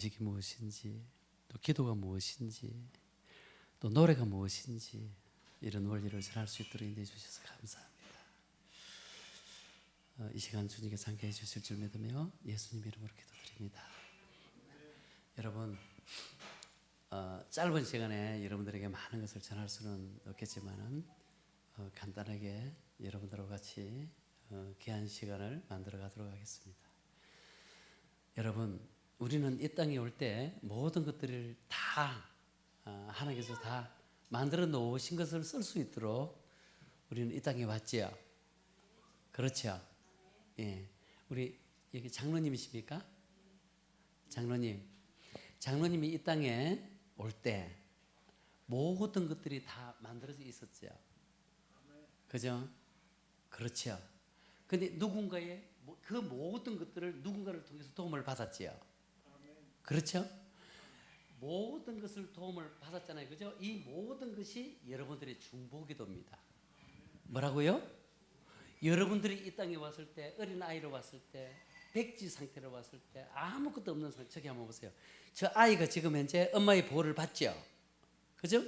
음식이 무엇인지, 또 기도가 무엇인지, 또 노래가 무엇인지 이런 원리를 잘 알 수 있도록 인도해 주셔서 감사합니다. 이 시간 주님께 함께해 주실 줄 믿으며 예수님 이름으로 기도드립니다. 여러분, 짧은 시간에 여러분들에게 많은 것을 전할 수는 없겠지만은 간단하게 여러분들과 같이 귀한 시간을 만들어 가도록 하겠습니다. 여러분, 우리는 이 땅에 올 때 모든 것들을 다 하나님께서 다 만들어 놓으신 것을 쓸 수 있도록 우리는 이 땅에 왔지요. 그렇죠? 예. 우리 여기 장로님이십니까? 장로님이 이 땅에 올 때 모든 것들이 다 만들어져 있었죠. 그죠? 그렇죠. 근데 누군가의 그 모든 것들을 누군가를 통해서 도움을 받았지요. 그렇죠? 모든 것을 도움을 받았잖아요. 그죠? 이 모든 것이 여러분들의 중보기도입니다. 뭐라고요? 여러분들이 이 땅에 왔을 때, 어린아이로 왔을 때, 백지 상태로 왔을 때, 아무것도 없는 상태. 저기 한번 보세요. 저 아이가 지금 현재 엄마의 보호를 받죠? 그죠?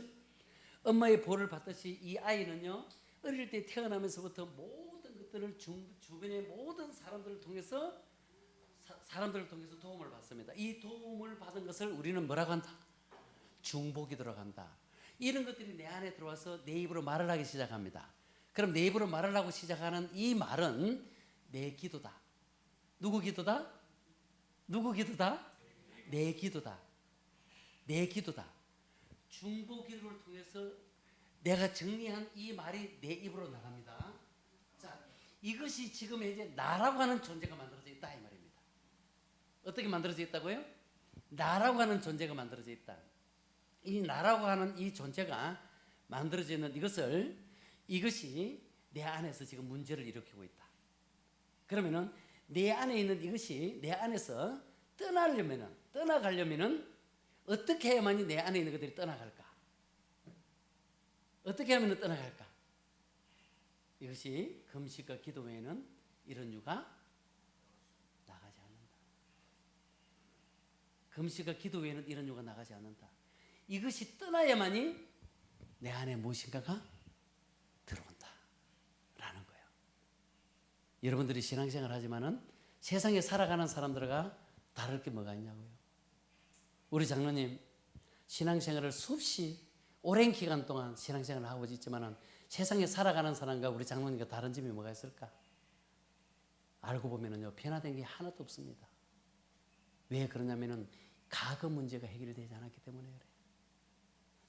엄마의 보호를 받듯이 이 아이는요, 어릴 때 태어나면서부터 모든 것들을 주변의 모든 사람들을 통해서 도움을 받습니다. 이 도움을 받은 것을 우리는 뭐라고 한다? 중보기도라고 한다. 이런 것들이 내 안에 들어와서 내 입으로 말을 하기 시작합니다. 그럼 내 입으로 말을 하고 시작하는 이 말은 내 기도다. 누구 기도다? 누구 기도다? 내 기도다. 내 기도다. 중보기도를 통해서 내가 정리한 이 말이 내 입으로 나갑니다. 자, 이것이 지금 이제 나라고 하는 존재가 만들어져 있다 이 말입니다. 어떻게 만들어져 있다고요? 나라고 하는 존재가 만들어져 있다. 이 나라고 하는 이 존재가 만들어져 있는 이것이 내 안에서 지금 문제를 일으키고 있다. 그러면은 내 안에 있는 이것이 내 안에서 떠나가려면은 어떻게 해야만이 내 안에 있는 것들이 떠나갈까? 어떻게 하면 떠나갈까? 이것이 금식과 기도 외에는 이런 유가 나가지 않는다. 금식과 기도 외에는 이런 유가 나가지 않는다. 이것이 떠나야만이 내 안에 무엇인가가 들어온다 라는 거예요. 여러분들이 신앙생활 하지만은 세상에 살아가는 사람들과 다를 게 뭐가 있냐고요. 우리 장로님 신앙생활을 수없이 오랜 기간 동안 신앙생활을 하고 있지만은 세상에 살아가는 사람과 우리 장로님과 다른 점이 뭐가 있을까? 알고 보면은요, 변화된 게 하나도 없습니다. 왜 그러냐면은 과거 문제가 해결되지 않았기 때문에 그래요.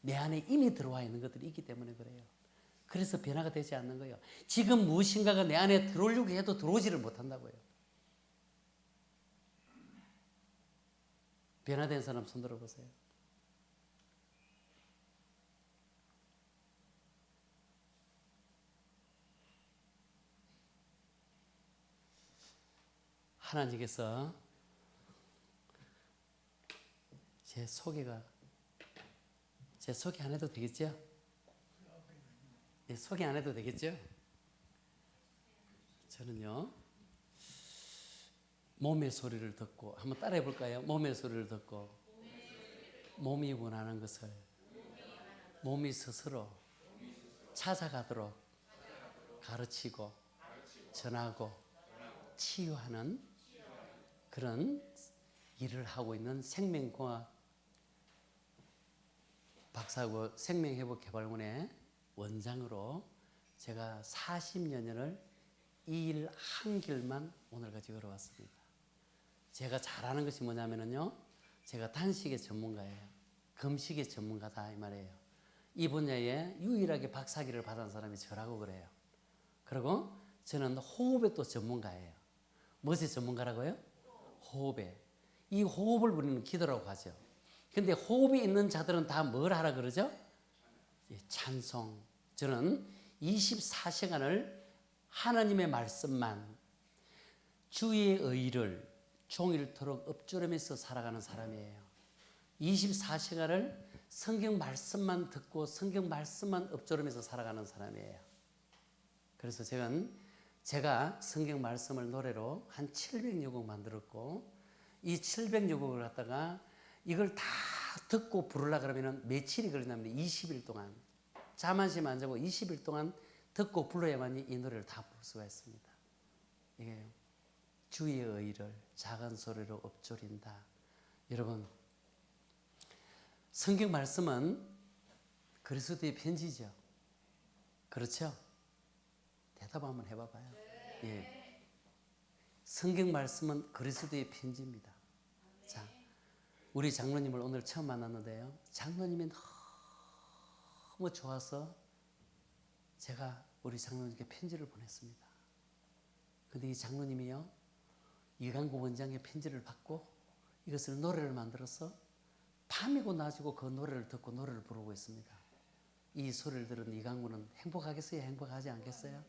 내 안에 이미 들어와 있는 것들이 있기 때문에 그래요. 그래서 변화가 되지 않는 거예요. 지금 무엇인가가 내 안에 들어오려고 해도 들어오지를 못한다고요. 변화된 사람 손 들어보세요. 하나님께서 제 소개 안 해도 되겠죠? 네, 소개 안 해도 되겠죠? 저는요, 몸의 소리를 듣고, 한번 따라해 볼까요? 몸의 소리를 듣고, 몸이 원하는 것을 몸이 스스로 찾아가도록 가르치고, 전하고, 치유하는 그런 일을 하고 있는 생명공학 박사고 생명회복개발원의 원장으로 제가 40년을 이 일 한 길만 오늘까지 걸어왔습니다. 제가 잘하는 것이 뭐냐면요, 제가 단식의 전문가예요. 금식의 전문가다 이 말이에요. 이 분야에 유일하게 박사학위를 받은 사람이 저라고 그래요. 그리고 저는 호흡의 또 전문가예요. 무엇의 전문가라고요? 호흡에. 이 호흡을 우리는 기도라고 하죠. 근데 호흡이 있는 자들은 다 뭘 하라 그러죠? 찬송. 저는 24시간을 하나님의 말씀만, 주의 의를 종일토록 읊조리면서 살아가는 사람이에요. 24시간을 성경 말씀만 듣고 성경 말씀만 읊조리면서 살아가는 사람이에요. 그래서 제가 성경 말씀을 노래로 한 700여 곡 만들었고, 이 700여 곡을 갖다가 이걸 다 듣고 부르려 그러면은 며칠이 걸린답니다. 20일 동안. 잠 한시만 안 자고 20일 동안 듣고 불러야만이 이 노래를 다 부를 수가 있습니다. 이게 주의 의를 작은 소리로 읊조린다. 여러분, 성경 말씀은 그리스도의 편지죠. 그렇죠? 대답 한번 해봐봐요. 예. 성경 말씀은 그리스도의 편지입니다. 자, 우리 장로님을 오늘 처음 만났는데요. 장로님이 너무 좋아서 제가 우리 장로님께 편지를 보냈습니다. 근데 이 장로님이요, 이강구 원장의 편지를 받고 이것을 노래를 만들어서 밤이고 낮이고 그 노래를 듣고 노래를 부르고 있습니다. 이 소리를 들은 이강구는 행복하겠어요? 행복하지 않겠어요?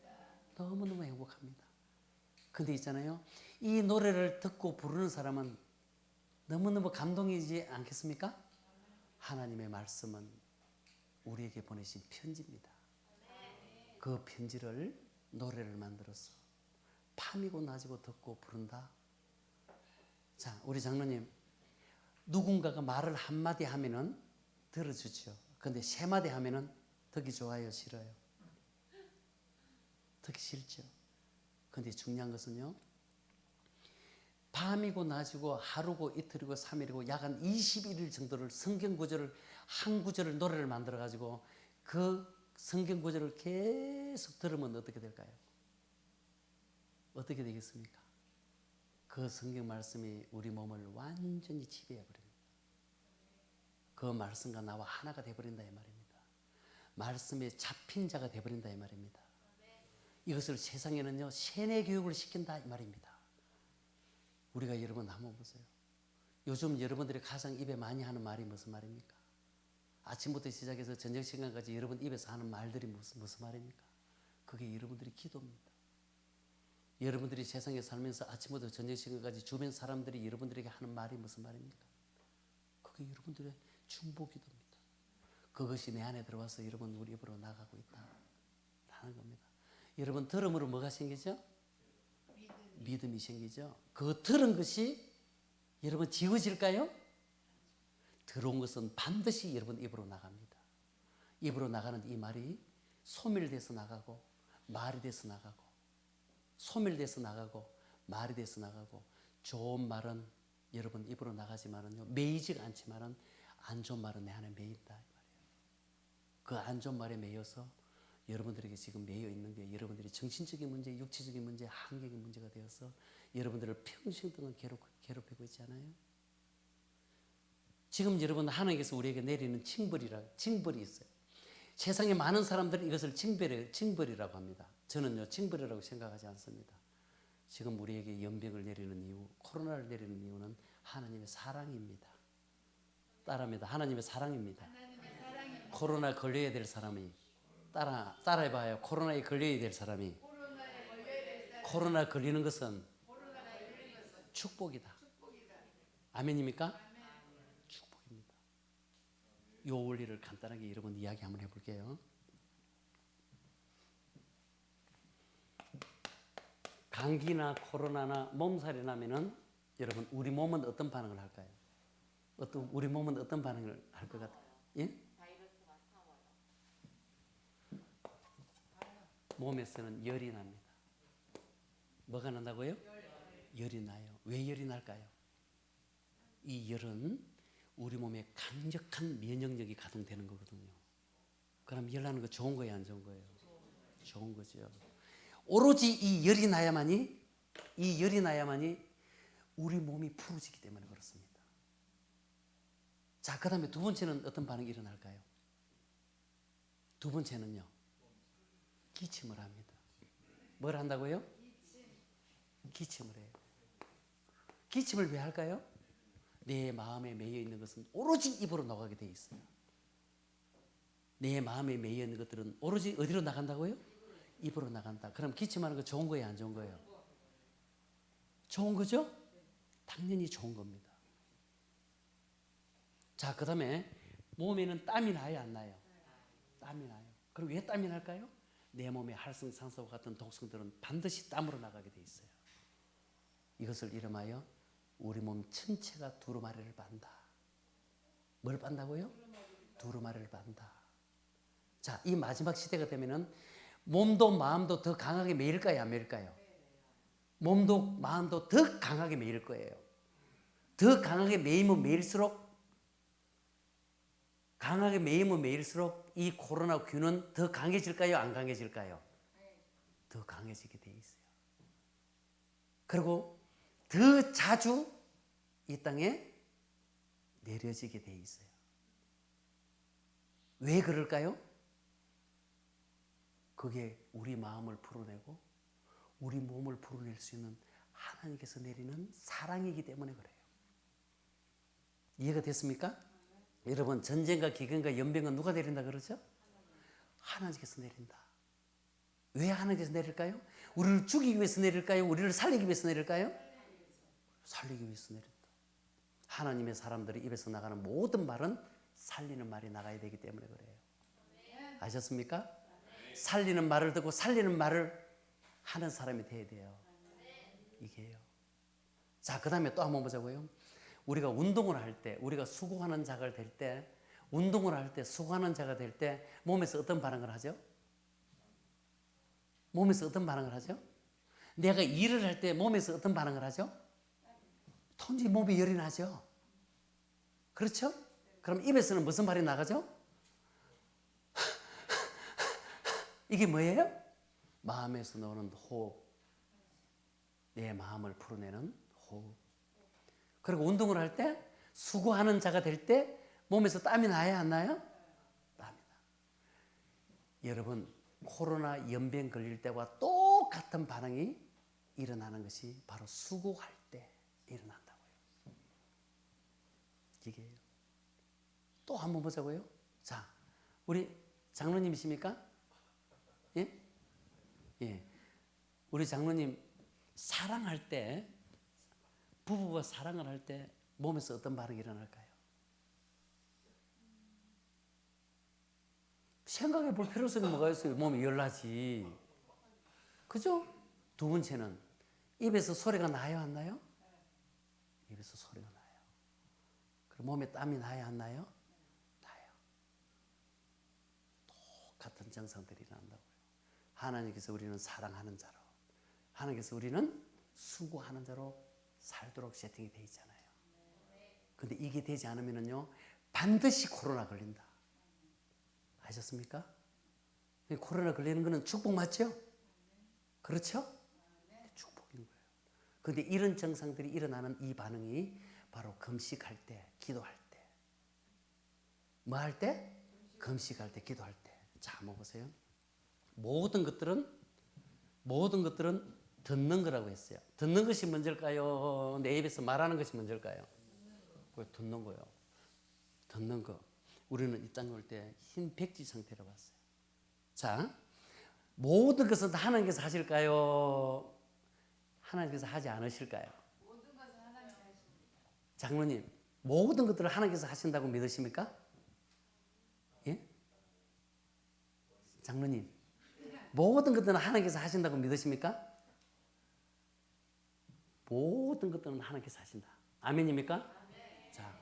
너무너무 행복합니다. 근데 있잖아요, 이 노래를 듣고 부르는 사람은 너무너무 감동이지 않겠습니까? 하나님의 말씀은 우리에게 보내신 편지입니다. 그 편지를 노래를 만들어서 밤이고 낮이고 듣고 부른다. 자, 우리 장로님, 누군가가 말을 한마디 하면은 들어주죠. 근데 세 마디 하면은 듣기 좋아요, 싫어요? 듣기 싫죠. 근데 중요한 것은요, 밤이고 낮이고 하루고 이틀이고 3일이고 약 한 21일 정도를 성경 구절을 한 구절을 노래를 만들어 가지고 그 성경 구절을 계속 들으면 어떻게 될까요? 어떻게 되겠습니까? 그 성경 말씀이 우리 몸을 완전히 지배해 버립니다. 그 말씀과 나와 하나가 돼 버린다 이 말입니다. 말씀에 잡힌 자가 돼 버린다 이 말입니다. 이것을 세상에는요, 세뇌 교육을 시킨다 이 말입니다. 우리가 여러분 한번 보세요. 요즘 여러분들이 가장 입에 많이 하는 말이 무슨 말입니까? 아침부터 시작해서 저녁 시간까지 여러분 입에서 하는 말들이 무슨 말입니까? 그게 여러분들이 기도입니다. 여러분들이 세상에 살면서 아침부터 저녁 시간까지 주변 사람들이 여러분들에게 하는 말이 무슨 말입니까? 그게 여러분들의 중보기도입니다. 그것이 내 안에 들어와서 여러분 우리 입으로 나가고 있다라는 겁니다. 여러분 들음으로 뭐가 생기죠? 믿음이 생기죠. 그 들은 것이 여러분 지워질까요? 들어온 것은 반드시 여러분 입으로 나갑니다. 입으로 나가는 이 말이 소멸돼서 나가고 말이 돼서 나가고 소멸돼서 나가고 말이 돼서 나가고 좋은 말은 여러분 입으로 나가지만은요, 매이지가 않지만은 안 좋은 말은 내 안에 매인다 이 말이에요. 그 안 좋은 말에 매여서 여러분들에게 지금 매여 있는 게 여러분들이 정신적인 문제, 육체적인 문제, 한계적인 문제가 되어서 여러분들을 평생 동안 괴롭히고 있지 않아요? 지금 여러분 하나님께서 우리에게 내리는 징벌이 있어요. 세상에 많은 사람들은 이것을 징벌이라고 합니다. 저는요, 징벌이라고 생각하지 않습니다. 지금 우리에게 연병을 내리는 이유, 코로나를 내리는 이유는 하나님의 사랑입니다. 따라합니다. 하나님의 사랑입니다. 코로나 걸려야 될 사람이 따라해봐요. 코로나에 걸려야 될 사람이 코로나 걸리는 것은 축복이다. 아멘입니까? 축복입니다. 이 원리를 간단하게 여러분 이야기 한번 해볼게요. 감기나 코로나나 몸살이 나면은 여러분 우리 몸은 어떤 반응을 할까요? 우리 몸은 어떤 반응을 할 것 같아요? 예? 몸에서는 열이 납니다. 뭐가 난다고요? 열이 나요. 왜 열이 날까요? 이 열은 우리 몸에 강력한 면역력이 가동되는 거거든요. 그럼 열 나는 거 좋은 거예요, 안 좋은 거예요? 좋은 거죠. 오로지 이 열이 나야만이 우리 몸이 푸르지기 때문에 그렇습니다. 자, 그 다음에 두 번째는 어떤 반응이 일어날까요? 두 번째는요, 기침을 합니다. 뭘 한다고요? 기침을 해요. 기침을 왜 할까요? 내 마음에 매여 있는 것은 오로지 입으로 나가게 돼 있어요. 내 마음에 매여 있는 것들은 오로지 어디로 나간다고요? 입으로 나간다. 그럼 기침하는 거 좋은 거예요, 안 좋은 거예요? 좋은 거죠? 당연히 좋은 겁니다. 자, 그 다음에 몸에는 땀이 나요, 안 나요? 땀이 나요. 그럼 왜 땀이 날까요? 내 몸에 활성산소와 같은 독성들은 반드시 땀으로 나가게 돼 있어요. 이것을 이름하여 우리 몸 전체가 두루마리를 반다. 뭘 빤다고요? 두루마리를 빤다. 자, 이 마지막 시대가 되면은 몸도 마음도 더 강하게 매일까요, 안 매일까요? 몸도 마음도 더 강하게 매일 거예요. 더 강하게 매이면 매일수록 이 코로나19는 더 강해질까요, 안 강해질까요? 더 강해지게 돼 있어요. 그리고 더 자주 이 땅에 내려지게 돼 있어요. 왜 그럴까요? 그게 우리 마음을 풀어내고 우리 몸을 풀어낼 수 있는 하나님께서 내리는 사랑이기 때문에 그래요. 이해가 됐습니까? 여러분, 전쟁과 기근과 연병은 누가 내린다 그러죠? 하나님께서 내린다. 왜 하나님께서 내릴까요? 우리를 죽이기 위해서 내릴까요? 우리를 살리기 위해서 내릴까요? 살리기 위해서 내린다. 하나님의 사람들이 입에서 나가는 모든 말은 살리는 말이 나가야 되기 때문에 그래요. 아셨습니까? 살리는 말을 듣고 살리는 말을 하는 사람이 돼야 돼요. 이게요. 자, 그 다음에 또 한번 보자고요. 우리가 운동을 할 때, 우리가 수고하는 자가 될 때, 운동을 할 때, 수고하는 자가 될 때 몸에서 어떤 반응을 하죠? 몸에서 어떤 반응을 하죠? 내가 일을 할 때 몸에서 어떤 반응을 하죠? 톤지 몸에 열이 나죠. 그렇죠? 그럼 입에서는 무슨 말이 나가죠? 이게 뭐예요? 마음에서 나오는 호흡. 내 마음을 풀어내는 호흡. 그리고 운동을 할 때, 수고하는 자가 될 때 몸에서 땀이 나야 안 나요? 땀이 나. 여러분, 코로나 연병 걸릴 때와 똑같은 반응이 일어나는 것이 바로 수고할 때 일어난다고요. 이게요. 또 한번 보자고요. 자, 우리 장로님이십니까? 예? 예. 우리 장로님 사랑할 때, 부부가 사랑을 할 때 몸에서 어떤 반응이 일어날까요? 생각해 볼 필요성이 뭐가 있어요? 몸이 열나지. 그죠? 두 번째는 입에서 소리가 나요, 안 나요? 입에서 소리가 나요. 그리고 몸에 땀이 나요, 안 나요? 나요. 똑같은 정상들이 일어난다고요. 하나님께서 우리는 사랑하는 자로, 하나님께서 우리는 수고하는 자로 살도록 세팅이 되어 있잖아요. 근데 이게 되지 않으면요, 반드시 코로나 걸린다. 아셨습니까? 코로나 걸리는 거는 축복 맞죠? 그렇죠? 축복인 거예요. 근데 이런 증상들이 일어나는 이 반응이 바로 금식할 때, 기도할 때. 뭐 할 때? 금식할 때, 기도할 때. 자, 한번 보세요. 모든 것들은 듣는 거라고 했어요. 듣는 것이 먼저일까요? 내 입에서 말하는 것이 먼저일까요? 듣는 거요. 듣는 거. 우리는 이 땅에 올 때 흰 백지 상태로 봤어요. 자, 모든 것은 다 하나님께서 하실까요? 하나님께서 하지 않으실까요? 모든 것은 하나님께서 하십니다. 장로님, 모든 것들을 하나님께서 하신다고 믿으십니까? 예? 장로님, 모든 것들은 하나님께서 하신다고 믿으십니까? 모든 것들은 하나님께서 하신다. 아멘입니까? 아멘. 자,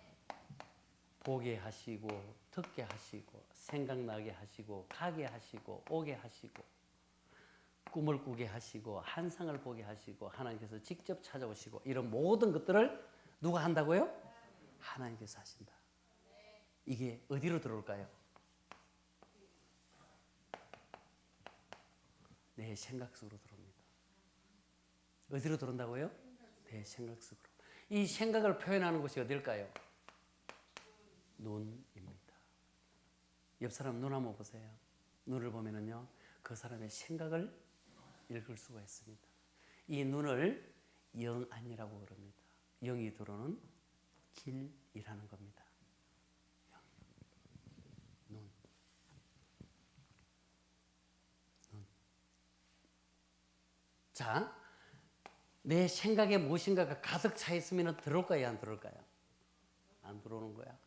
보게 하시고, 듣게 하시고, 생각나게 하시고, 가게 하시고, 오게 하시고, 꿈을 꾸게 하시고, 환상을 보게 하시고, 하나님께서 직접 찾아오시고, 이런 모든 것들을 누가 한다고요? 하나님께서 하신다. 이게 어디로 들어올까요? 내 생각 속으로 들어옵니다. 어디로 들어온다고요? 내 생각 속으로. 이 생각을 표현하는 곳이 어딜까요? 눈입니다. 옆 사람 눈 한번 보세요. 눈을 보면은요, 그 사람의 생각을 읽을 수가 있습니다. 이 눈을 영안이라고 그럽니다. 영이 들어오는 길이라는 겁니다. 눈. 자, 내 생각에 무엇인가가 가득 차 있으면 들어올까요, 안 들어올까요? 안 들어오는 거야.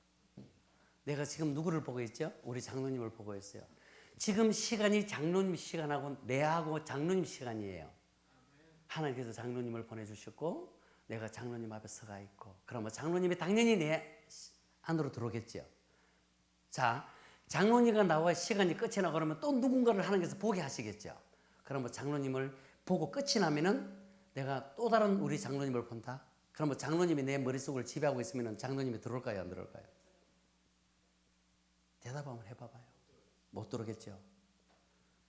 내가 지금 누구를 보고 있죠? 우리 장로님을 보고 있어요. 지금 시간이 장로님 시간하고 내하고 장로님 시간이에요. 하나님께서 장로님을 보내주셨고 내가 장로님 앞에 서가 있고, 그러면 장로님이 당연히 내 안으로 들어오겠죠. 자, 장로님과 나와 시간이 끝이 나고 그러면 또 누군가를 하나님께서 보게 하시겠죠. 그러면 장로님을 보고 끝이 나면은 내가 또 다른 우리 장로님을 본다. 그러면 장로님이 내 머릿속을 지배하고 있으면 장로님이 들어올까요, 안 들어올까요? 대답 한번 해봐봐요. 못 들어오겠죠.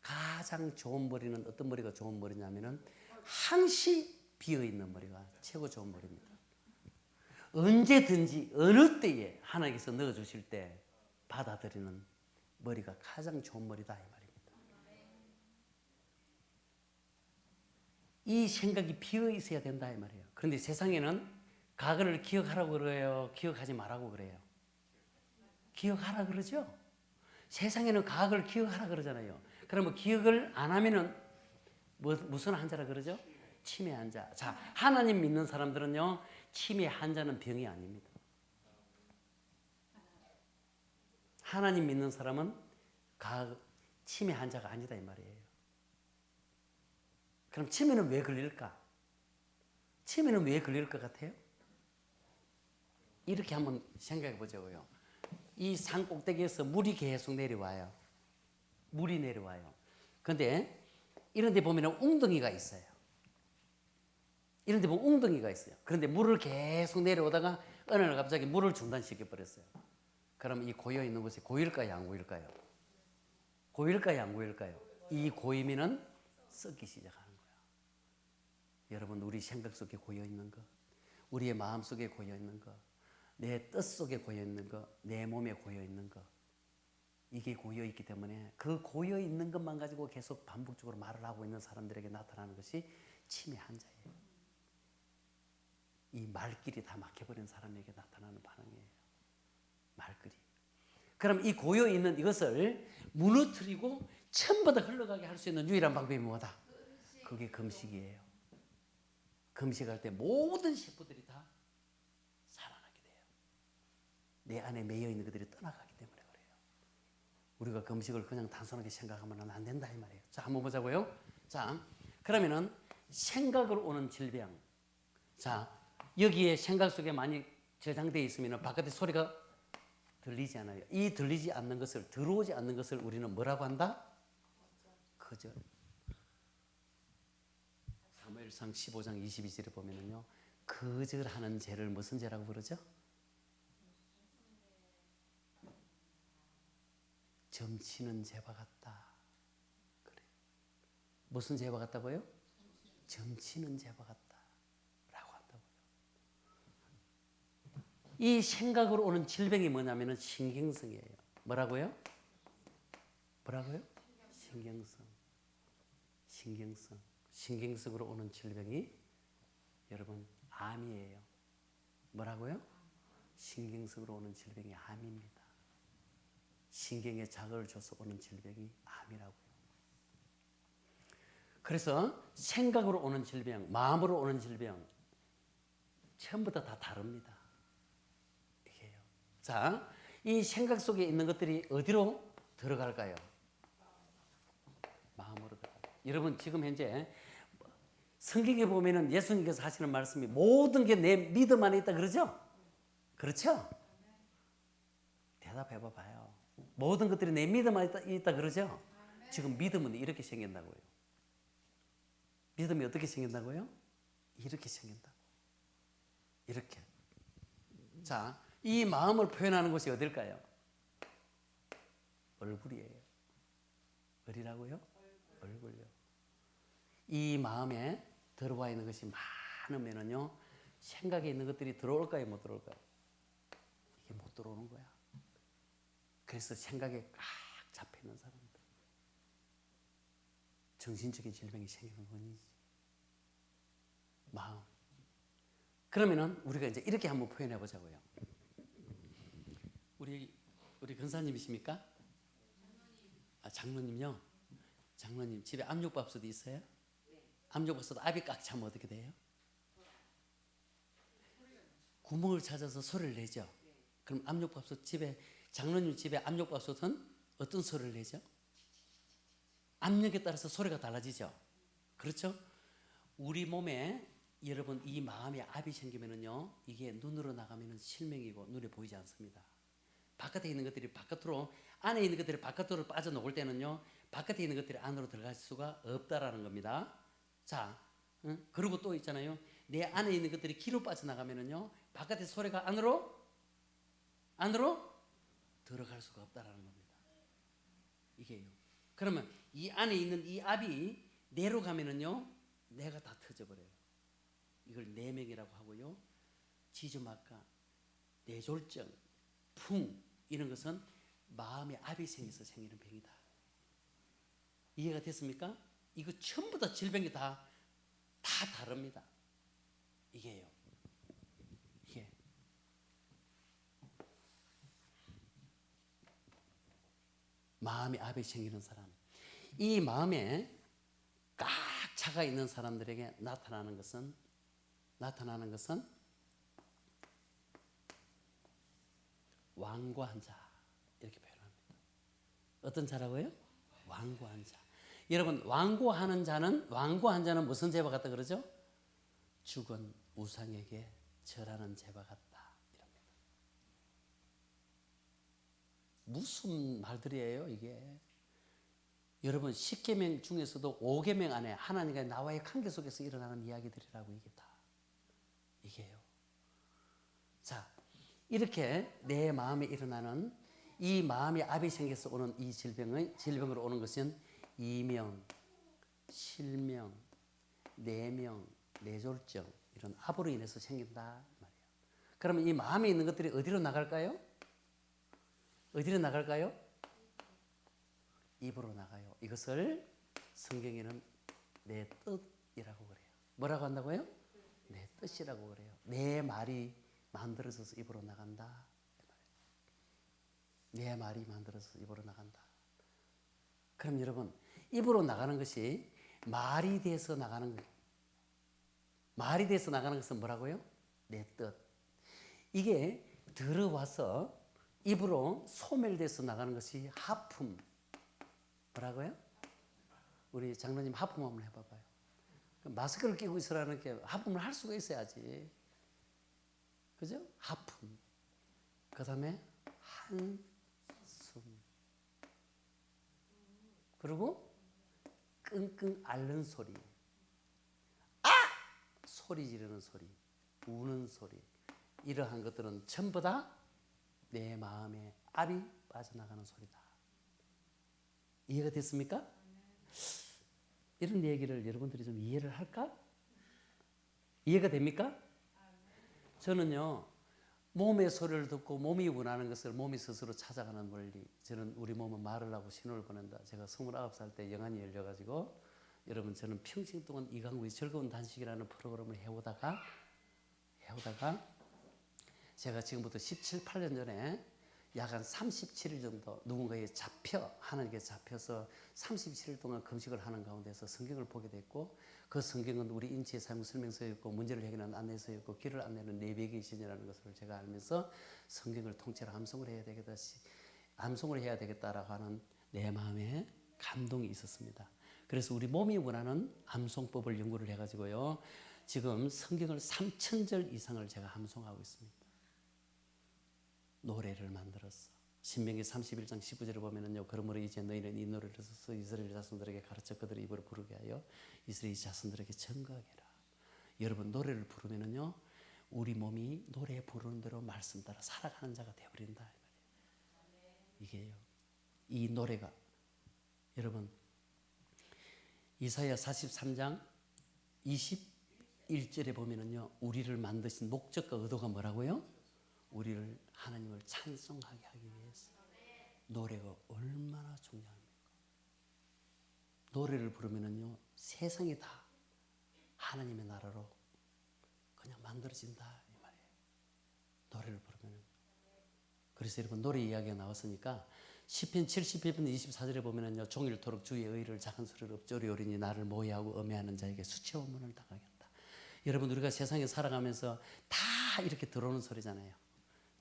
가장 좋은 머리는 어떤 머리가 좋은 머리냐면은 항시 비어있는 머리가 최고 좋은 머리입니다. 언제든지 어느 때에 하나님께서 넣어주실 때 받아들이는 머리가 가장 좋은 머리다 이 말입니다. 이 생각이 비어 있어야 된다 이 말이에요. 그런데 세상에는 과거를 기억하라고 그래요, 기억하지 말라고 그래요? 기억하라 그러죠. 세상에는 과거를 기억하라 그러잖아요. 그러면 기억을 안 하면은 무슨 환자라 그러죠? 치매 환자. 자, 하나님 믿는 사람들은요, 치매 환자는 병이 아닙니다. 하나님 믿는 사람은 치매 환자가 아니다 이 말이에요. 그럼 치매는 왜 걸릴까? 치매는 왜 걸릴 것 같아요? 이렇게 한번 생각해 보자고요. 이 산 꼭대기에서 물이 계속 내려와요. 물이 내려와요. 근데 이런 데 보면 웅덩이가 있어요. 이런 데 보면 웅덩이가 있어요. 그런데 물을 계속 내려오다가 어느 날 갑자기 물을 중단시켜 버렸어요. 그럼 이 고여 있는 곳이 고일까요, 안 고일까요? 고일까요, 안 고일까요? 이 고이면은 썩기 시작하는 거야. 여러분, 우리 생각 속에 고여 있는 거, 우리의 마음 속에 고여 있는 거, 내 뜻 속에 고여 있는 거, 내 몸에 고여 있는 거, 이게 고여 있기 때문에 그 고여 있는 것만 가지고 계속 반복적으로 말을 하고 있는 사람들에게 나타나는 것이 치매 환자예요. 이 말길이 다 막혀버린 사람에게 나타나는 반응이에요. 말길이. 그럼 이 고여 있는 이것을 무너뜨리고 전부 다 흘러가게 할 수 있는 유일한 방법이 뭐다? 그게 금식이에요. 금식할 때 모든 세포들이 다 살아나게 돼요. 내 안에 매여 있는 것들이 떠나가기 때문에 그래요. 우리가 금식을 그냥 단순하게 생각하면 안 된다 이 말이에요. 자, 한번 보자고요. 자, 그러면은 생각으로 오는 질병. 자, 여기에 생각 속에 많이 저장되어 있으면 바깥에 소리가 들리지 않아요. 이 들리지 않는 것을, 들어오지 않는 것을 우리는 뭐라고 한다? 거절. 사무엘상 15장 22절에 보면은요, 거절하는 죄를 무슨 죄라고 부르죠? 점치는 죄와 같다. 그래. 무슨 죄와 같다고요? 점치는 죄와 같다라고 한다고요. 이 생각으로 오는 질병이 뭐냐면은 신경성이에요. 뭐라고요? 뭐라고요? 신경성으로 오는 질병이 여러분 암이에요. 뭐라고요? 신경성으로 오는 질병이 암입니다. 신경에 자극을 줘서 오는 질병이 암이라고요. 그래서 생각으로 오는 질병, 마음으로 오는 질병 처음부터 다 다릅니다. 이게요. 자, 이 생각 속에 있는 것들이 어디로 들어갈까요? 마음으로 들어가요. 여러분, 지금 현재 성경에 보면은 예수님께서 하시는 말씀이 모든 게 내 믿음 안에 있다 그러죠? 그렇죠? 대답해 봐봐요. 모든 것들이 내 믿음 안에 있다 그러죠? 지금 믿음은 이렇게 생긴다고요. 믿음이 어떻게 생긴다고요? 이렇게 생긴다고. 이렇게. 자, 이 마음을 표현하는 곳이 어딜까요? 얼굴이에요. 어디라고요? 얼굴요. 이 마음에 들어와 있는 것이 많으면은요, 생각에 있는 것들이 들어올까요, 못 들어올까요? 이게 못 들어오는 거야. 그래서 생각에 꽉 잡혀 있는 사람들, 정신적인 질병이 생기는 원인이지. 마음. 그러면은 우리가 이제 이렇게 한번 표현해 보자고요. 우리 근사님이십니까? 장로님요. 장로님 집에 압력밥솥 있어요? 압력밥솥 압이 꽉 차면 어떻게 돼요? 구멍을 찾아서 소리를 내죠. 그럼 압력밥솥 집에, 장로님 집에 압력밥솥은 어떤 소리를 내죠? 압력에 따라서 소리가 달라지죠. 그렇죠? 우리 몸에 여러분 이 마음에 압이 생기면은요 이게 눈으로 나가면은 실명이고 눈에 보이지 않습니다. 바깥에 있는 것들이 바깥으로 안에 있는 것들이 바깥으로 빠져나올 때는요 바깥에 있는 것들이 안으로 들어갈 수가 없다라는 겁니다. 자, 그리고 또 있잖아요. 내 안에 있는 것들이 귀로 빠져나가면은요 바깥의 소리가 안으로 들어갈 수가 없다라는 겁니다. 이게요. 그러면 이 안에 있는 이 압이 내로 가면은요 내가 다 터져버려요. 이걸 내명이라고 하고요. 지주막과 뇌졸중, 풍 이런 것은 마음의 압이 생겨서 생기는 병이다. 이해가 됐습니까? 이거 전부 다 질병이 다 다릅니다. 이게요. 이게 마음의 압이 생기는 사람. 이 마음에 꽉 차가 있는 사람들에게 나타나는 것은 완고한 자 이렇게 표현합니다. 어떤 자라고요? 완고한 자. 여러분 완고한 자는 무슨 죄와 같다 그러죠? 죽은 우상에게 절하는 죄와 같다 이럽니다. 무슨 말들이에요 이게? 여러분 10계명 중에서도 5계명 안에 하나님과 나와의 관계 속에서 일어나는 이야기들이라고 이게 다 이게요. 자, 이렇게 내 마음에 일어나는 이 마음의 압이 생겨서 오는 이 질병으로 오는 것은 이명, 실명, 내명, 뇌졸중 이런 압으로 인해서 생긴다 말이에요. 그러면 이 마음에 있는 것들이 어디로 나갈까요? 어디로 나갈까요? 입으로 나가요. 이것을 성경에는 내 뜻이라고 그래요. 뭐라고 한다고요? 내 뜻이라고 그래요. 내 말이 만들어져서 입으로 나간다. 내 말이 만들어져서 입으로 나간다. 그럼 여러분 입으로 나가는 것이 말이 돼서 나가는 거예요. 말이 돼서 나가는 것은 뭐라고요? 내 뜻. 이게 들어와서 입으로 소멸돼서 나가는 것이 하품. 뭐라고요? 우리 장로님 하품 한번 해봐봐요. 마스크를 끼고 있으라는 게 하품을 할 수가 있어야지. 그죠? 하품. 그 다음에 한숨. 그리고 끙끙 앓는 소리. 아! 소리 지르는 소리. 우는 소리. 이러한 것들은 전부 다 내 마음에 압이 빠져나가는 소리다. 이해가 됐습니까? 이런 얘기를 여러분들이 좀 이해를 할까? 이해가 됩니까? 저는요 몸의 소리를 듣고 몸이 원하는 것을 몸이 스스로 찾아가는 원리. 저는 우리 몸은 말을 하고 신호를 보낸다. 제가 29살 때 영안이 열려가지고 여러분 저는 평생 동안 이강구의 즐거운 단식이라는 프로그램을 해오다가 제가 지금부터 17, 18년 전에 약 한 37일 정도 누군가에 하나님께 잡혀서 37일 동안 금식을 하는 가운데서 성경을 보게 됐고 그 성경은 우리 인치의 삶 설명서였고 문제를 해결하는 안내서였고 길을 안내는 내백의 신이라는 것을 제가 알면서 성경을 통째로 암송을 해야 되겠다라고 하는 내 마음에 감동이 있었습니다. 그래서 우리 몸이 원하는 암송법을 연구를 해가지고요 지금 성경을 3,000절 이상을 제가 암송하고 있습니다. 노래를 만들었어. 신명기 31장 19절에 보면은요. 그러므로 이제 너희는 이 노래를 써서 이스라엘 자손들에게 가르쳐 그들의 입으로 부르게 하여 이스라엘 자손들에게 증거하게 해라. 여러분 노래를 부르면은요. 우리 몸이 노래 부르는 대로 말씀 따라 살아가는 자가 되어버린다. 이게요. 이 노래가 여러분 이사야 43장 21절에 보면은요. 우리를 만드신 목적과 의도가 뭐라고요? 우리를 하나님을 찬송하게 하기 위해서 노래가 얼마나 중요합니까? 노래를 부르면은요 세상이 다 하나님의 나라로 그냥 만들어진다 이 말이에요. 노래를 부르면은. 그래서 여러분 노래 이야기가 나왔으니까 시편 71편 24절에 보면은요 종일토록 주의 의를 작은 소리로 엎조리 오리니 나를 모해하고 엄해하는 자에게 수치와 문을 당하겠다. 여러분 우리가 세상에 살아가면서 다 이렇게 들어오는 소리잖아요.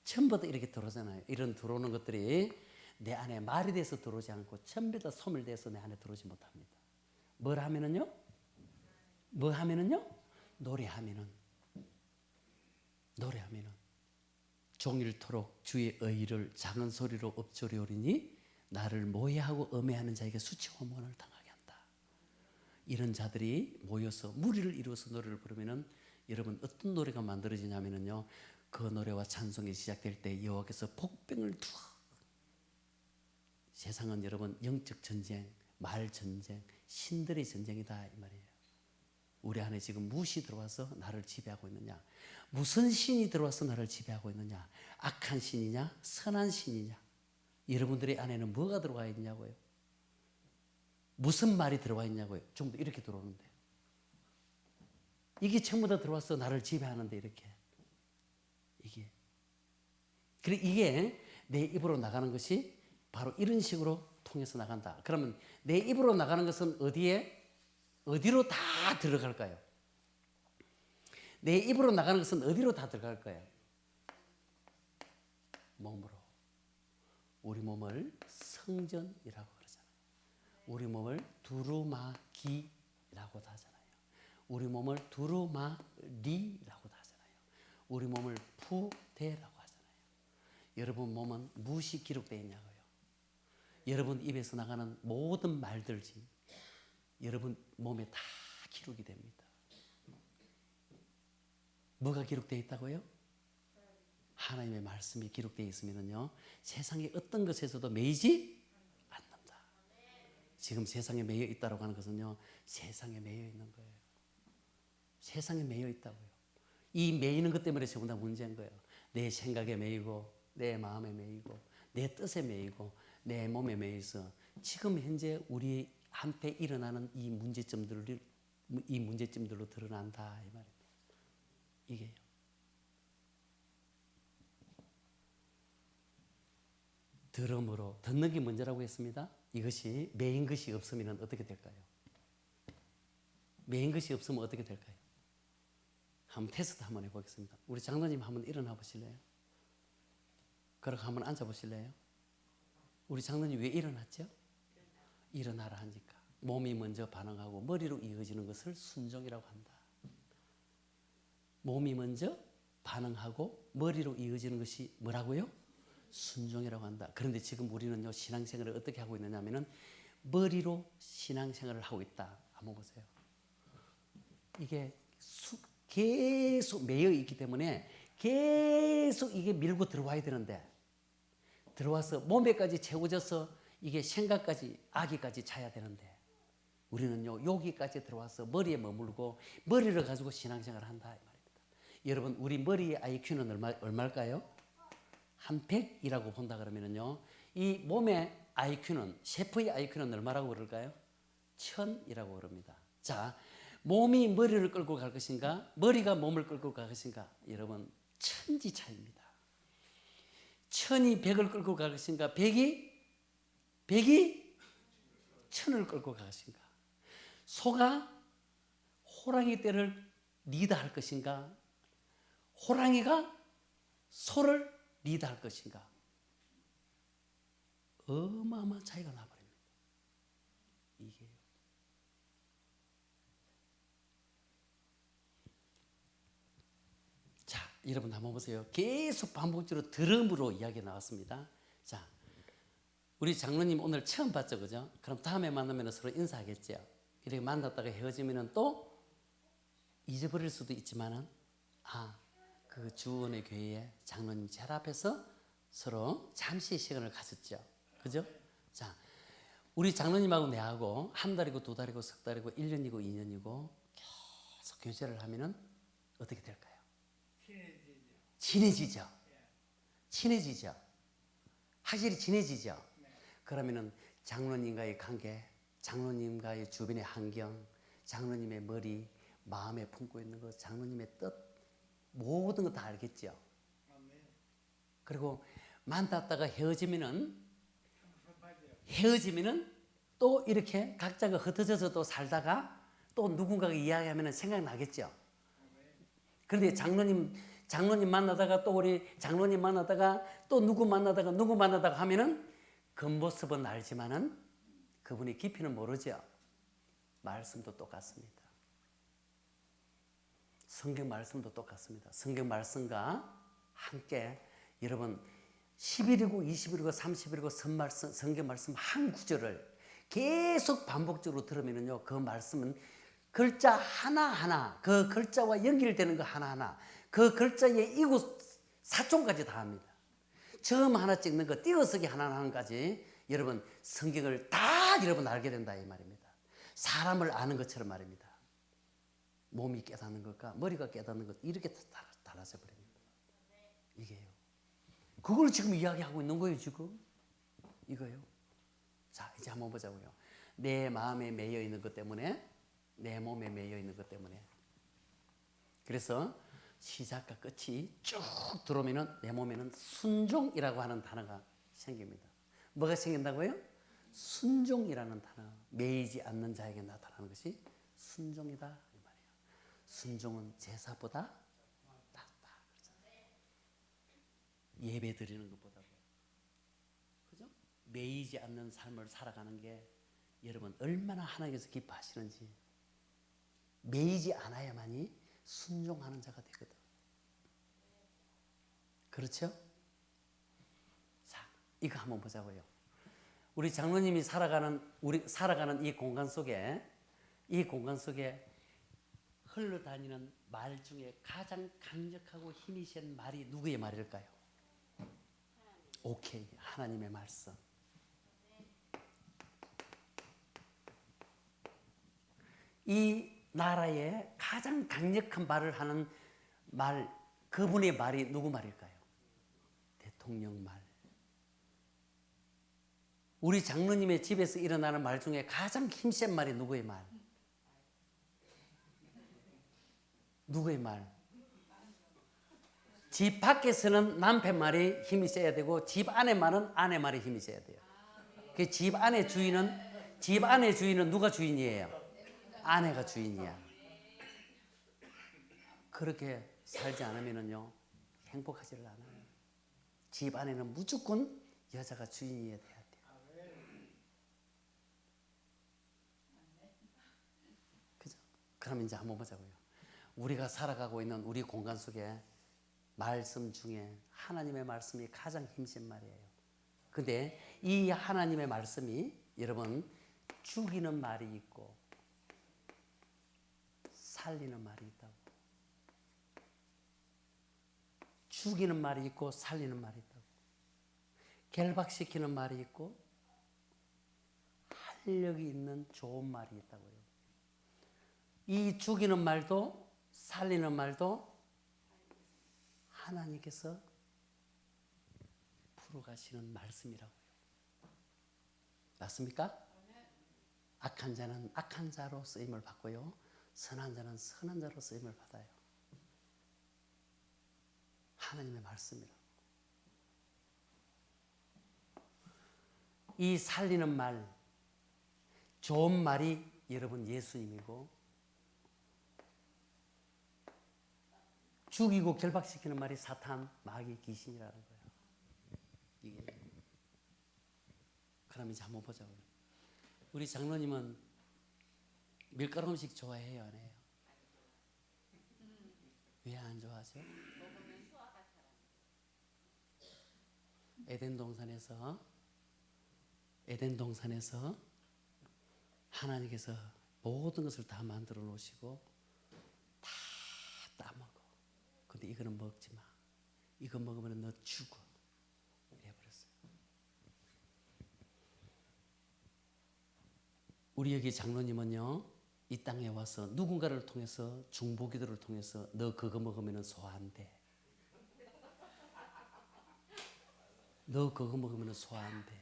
전부 다 이렇게 들어오잖아요. 이런 들어오는 것들이 내 안에 말이 돼서 들어오지 않고 전부 다 소멸돼서 내 안에 들어오지 못합니다. 뭘 하면은요? 노래하면은 종일토록 주의 의를 작은 소리로 읊조리오리니 나를 모해하고 음해하는 자에게 수치호문을 당하게 한다. 이런 자들이 모여서 무리를 이루어서 노래를 부르면은 여러분 어떤 노래가 만들어지냐면은요, 그 노래와 찬송이 시작될 때 여호와께서 복병을 두어, 세상은 여러분 영적 전쟁, 말 전쟁, 신들의 전쟁이다 이 말이에요. 우리 안에 지금 무엇이 들어와서 나를 지배하고 있느냐? 무슨 신이 들어와서 나를 지배하고 있느냐? 악한 신이냐? 선한 신이냐? 여러분들의 안에는 뭐가 들어와 있냐고요? 무슨 말이 들어와 있냐고요? 전부 다 이렇게 들어오는데, 이게 전부 다 들어와서 나를 지배하는데 이렇게 이게 내 입으로 나가는 것이 바로 이런 식으로 통해서 나간다. 그러면 내 입으로 나가는 것은 어디로 다 들어갈까요? 내 입으로 나가는 것은 어디로 다 들어갈까요? 몸으로. 우리 몸을 성전이라고 그러잖아요. 우리 몸을 두루마기라고도 하잖아요. 우리 몸을 두루마리라고도 하잖아요. 우리 몸을 푸대라고 하잖아요. 여러분 몸은 무엇이 기록되어 있냐고요? 여러분 입에서 나가는 모든 말들지 여러분 몸에 다 기록이 됩니다. 뭐가 기록되어 있다고요? 하나님의 말씀이 기록되어 있으면요, 세상의 어떤 것에서도 매이지 않는다. 지금 세상에 매여 있다고 하는 것은요, 세상에 매여 있는 거예요. 세상에 매여 있다고요. 이 매이는 것 때문에 전부 다 문제인 거예요. 내 생각에 매이고, 내 마음에 매이고, 내 뜻에 매이고, 내 몸에 매여서 지금 현재 우리 한테 일어나는 이 문제점들로 드러난다 이 말입니다. 이게요. 들음으로, 듣는 게 문제라고 했습니다. 이것이 매인 것이 없으면 어떻게 될까요? 매인 것이 없으면 어떻게 될까요? 한번 테스트 한번 해보겠습니다. 우리 장로님 한번 일어나 보실래요? 그렇게 한번 앉아 보실래요? 우리 장로님 왜 일어났죠? 일어나라 하니까 몸이 먼저 반응하고 머리로 이어지는 것을 순종이라고 한다. 몸이 먼저 반응하고 머리로 이어지는 것이 뭐라고요? 순종이라고 한다. 그런데 지금 우리는요, 신앙생활을 어떻게 하고 있느냐 하면은 머리로 신앙생활을 하고 있다. 한번 보세요. 이게 계속 매여 있기 때문에 계속 이게 밀고 들어와야 되는데, 들어와서 몸에까지 채워져서 이게 생각까지 아기까지 차야 되는데, 우리는요 여기까지 들어와서 머리에 머물고 머리를 가지고 신앙생활을 한다 이 말입니다. 여러분 우리 머리의 IQ는 얼마일까요? 한 100이라고 본다 그러면은요, 이 몸의 IQ는, 셰프의 IQ는 얼마라고 그럴까요? 1000이라고 그럽니다. 자, 몸이 머리를 끌고 갈 것인가, 머리가 몸을 끌고 갈 것인가, 여러분 천지 차이입니다. 1000이 100을 끌고 갈 것인가, 100이 1000을 끌고 갈 것인가, 소가 호랑이 떼를 리드할 것인가, 호랑이가 소를 리드할 것인가, 어마어마한 차이가 나버립니다. 이게요. 자, 여러분 한번 보세요. 계속 반복적으로 들음으로 이야기 나왔습니다. 자, 우리 장로님 오늘 처음 봤죠, 그죠? 그럼 다음에 만나면 서로 인사하겠죠. 이렇게 만났다가 헤어지면 또 잊어버릴 수도 있지만은, 그 주원의 교회에 장로님 제 앞에서 서로 잠시 시간을 가졌죠, 그죠? 자, 우리 장로님하고 내하고 한 달이고 두 달이고 석 달이고 1년이고 2년이고 계속 교제를 하면은 어떻게 될까요? 친해지죠. 확실히 친해지죠. 그러면은 장로님과의 관계, 장로님과의 주변의 환경, 장로님의 머리, 마음에 품고 있는 것, 장로님의 뜻, 모든 거 다 알겠죠. 그리고 만났다가 헤어지면은 또 이렇게 각자가 흩어져서 또 살다가 또 누군가가 이야기하면 생각나겠죠. 그런데 장로님 만나다가 또 우리 장로님 만나다가 또 누구 만나다가 하면은 겉모습은 알지만은 그분의 깊이는 모르죠. 말씀도 똑같습니다. 성경 말씀도 똑같습니다. 성경 말씀과 함께 여러분 10일이고 20일이고 30일이고 성경 말씀 한 구절을 계속 반복적으로 들으면요, 그 말씀은 글자 하나하나, 그 글자와 연결되는 거 하나하나, 그 글자의 이구 사촌까지 다 합니다. 처음 하나 찍는 거, 띄어쓰기 하나하나까지 여러분 성경을 다 여러분 알게 된다 이 말입니다. 사람을 아는 것처럼 말입니다. 몸이 깨닫는 것과 머리가 깨닫는 것 이렇게 달라져 버립니다. 이게요. 그걸 지금 이야기하고 있는 거예요, 지금. 이거요. 자, 이제 한번 보자고요. 내 마음에 매여 있는 것 때문에, 내 몸에 매여 있는 것 때문에. 그래서 시작과 끝이 쭉 들어오면은 내 몸에는 순종이라고 하는 단어가 생깁니다. 뭐가 생긴다고요? 순종이라는 단어. 매이지 않는 자에게 나타나는 것이 순종이다 이 말이에요. 순종은 제사보다 낫다. 예배 드리는 것보다도. 그죠? 매이지 않는 삶을 살아가는 게 여러분 얼마나 하나님께서 기뻐하시는지. 매이지 않아야만이 순종하는 자가 되거든. 그렇죠? 자, 이거 한번 보자고요. 우리 장로님이 살아가는 이 공간 속에 흘러다니는 말 중에 가장 강력하고 힘이 센 말이 누구의 말일까요? 오케이, 하나님의 말씀. 이 나라에 가장 강력한 말을 하는 말, 그분의 말이 누구 말일까요? 대통령 말. 우리 장로님의 집에서 일어나는 말 중에 가장 힘센 말이 누구의 말? 누구의 말? 집 밖에서는 남편 말이 힘이 세야 되고 집 안의 말은 아내 말이 힘이 세야 돼요. 그 집 안의 주인은 누가 주인이에요? 아내가 주인이야. 그렇게 살지 않으면요 행복하지를 않아요. 집 안에는 무조건 여자가 주인이어야 돼요. 그죠? 그럼 이제 한번 보자고요. 우리가 살아가고 있는 우리 공간 속에 말씀 중에 하나님의 말씀이 가장 힘센 말이에요. 근데 이 하나님의 말씀이 여러분 죽이는 말이 있고 살리는 말이 있다고. 죽이는 말이 있고 살리는 말이 있다고. 결박시키는 말이 있고 활력이 있는 좋은 말이 있다고요. 이 죽이는 말도 살리는 말도 하나님께서 풀어가시는 말씀이라고요. 맞습니까? 악한 자는 악한 자로 쓰임을 받고요. 선한 자는 선한 자로 쓰임을 받아요. 하나님의 말씀이라고. 이 살리는 말, 좋은 말이 여러분 예수님이고 죽이고 결박시키는 말이 사탄, 마귀, 귀신이라는 거예요. 이게. 그럼 이제 한번 보자고요. 우리 장로님은 밀가루 음식 좋아해요, 안 해요? 왜 안 좋아하죠? 에덴 동산에서 하나님께서 모든 것을 다 만들어 놓으시고 다 따먹어. 근데 이거는 먹지 마. 이거 먹으면 너 죽어. 이래 버렸어요. 우리 여기 장로님은요, 이 땅에 와서 누군가를 통해서 중보기도를 통해서 너 그거 먹으면 소화한대. 너 그거 먹으면 소화한대.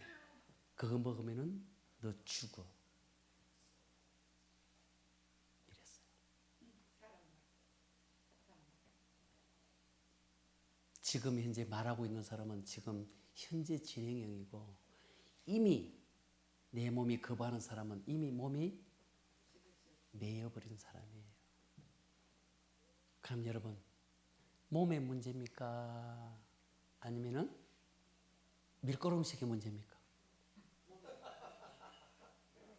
그거 먹으면 너 죽어. 이랬어요. 지금 현재 말하고 있는 사람은 지금 현재 진행형이고 이미 내 몸이 거부하는 사람은 이미 몸이 매여버린 사람이에요. 그럼 여러분, 몸의 문제입니까? 아니면은 밀가루 음식의 문제입니까?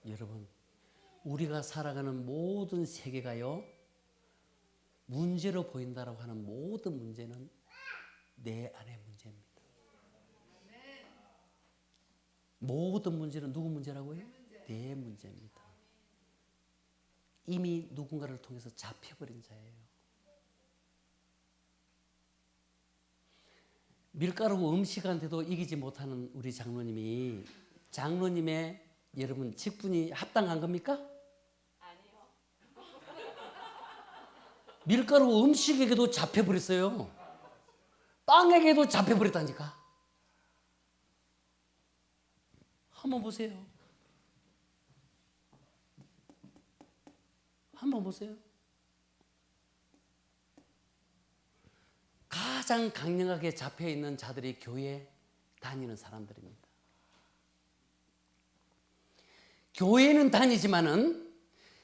여러분, 우리가 살아가는 모든 세계가요, 문제로 보인다라고 하는 모든 문제는 내 안의 문제입니다. 모든 문제는 누구 문제라고요? 내 문제입니다. 이미 누군가를 통해서 잡혀버린 자예요. 밀가루 음식한테도 이기지 못하는 우리 장로님이 장로님의 여러분 직분이 합당한 겁니까? 아니요. 밀가루 음식에게도 잡혀버렸어요. 빵에게도 잡혀버렸다니까. 한번 보세요. 한번 보세요. 가장 강력하게 잡혀있는 자들이 교회 다니는 사람들입니다. 교회는 다니지만은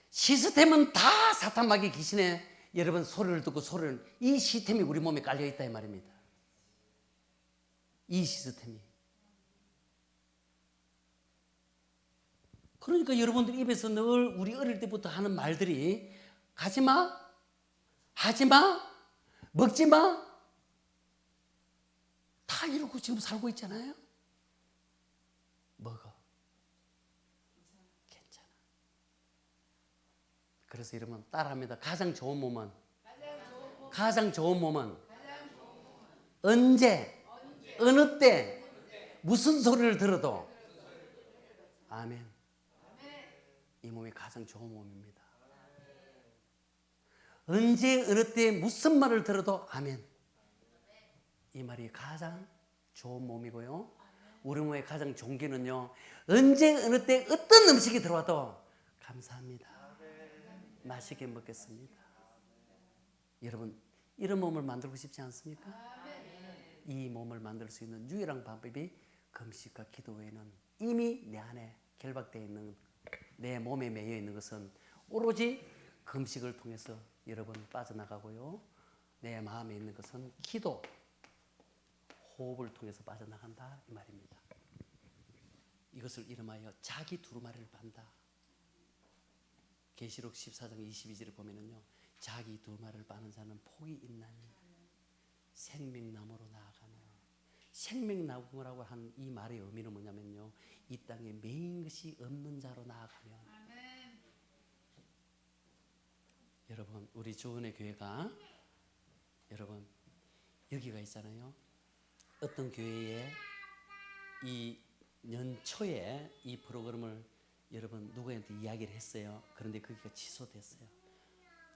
시스템은 다 사탄마귀 귀신의 여러분 소리를 듣고 이 시스템이 우리 몸에 깔려있다 이 말입니다. 이 시스템이. 그러니까 여러분들 입에서 늘 우리 어릴 때부터 하는 말들이 가지마, 하지마, 먹지마 다 이러고 지금 살고 있잖아요. 먹어. 괜찮아. 그래서 여러분 따라합니다. 가장 좋은 몸은 언제 어느 때 무슨 소리를 들어도 아멘. 이 몸이 가장 좋은 몸입니다. 언제 어느 때 무슨 말을 들어도 아멘. 이 말이 가장 좋은 몸이고요. 우리 몸의 가장 좋은 기는요. 언제 어느 때 어떤 음식이 들어와도 감사합니다. 맛있게 먹겠습니다. 여러분 이런 몸을 만들고 싶지 않습니까? 이 몸을 만들 수 있는 유일한 방법이 금식과 기도 외에는 이미 내 안에 결박되어 있는 내 몸에 매여 있는 것은 오로지 금식을 통해서 여러분 빠져나가고요. 내 마음에 있는 것은 기도, 호흡을 통해서 빠져나간다 이 말입니다. 이것을 이름하여 자기 두루마리를 판다. 계시록 14장 22절을 보면은요. 자기 두루마리를 빠는 자는 복이 있나니 생명나무로 나아가며 생명나무라고 한 이 말의 의미는 뭐냐면요. 이 땅에 매인 것이 없는 자로 나아가면 여러분 우리 주은의 교회가 여러분 여기가 있잖아요. 어떤 교회에 이 연초에 이 프로그램을 여러분 누구한테 이야기를 했어요. 그런데 거기가 취소됐어요.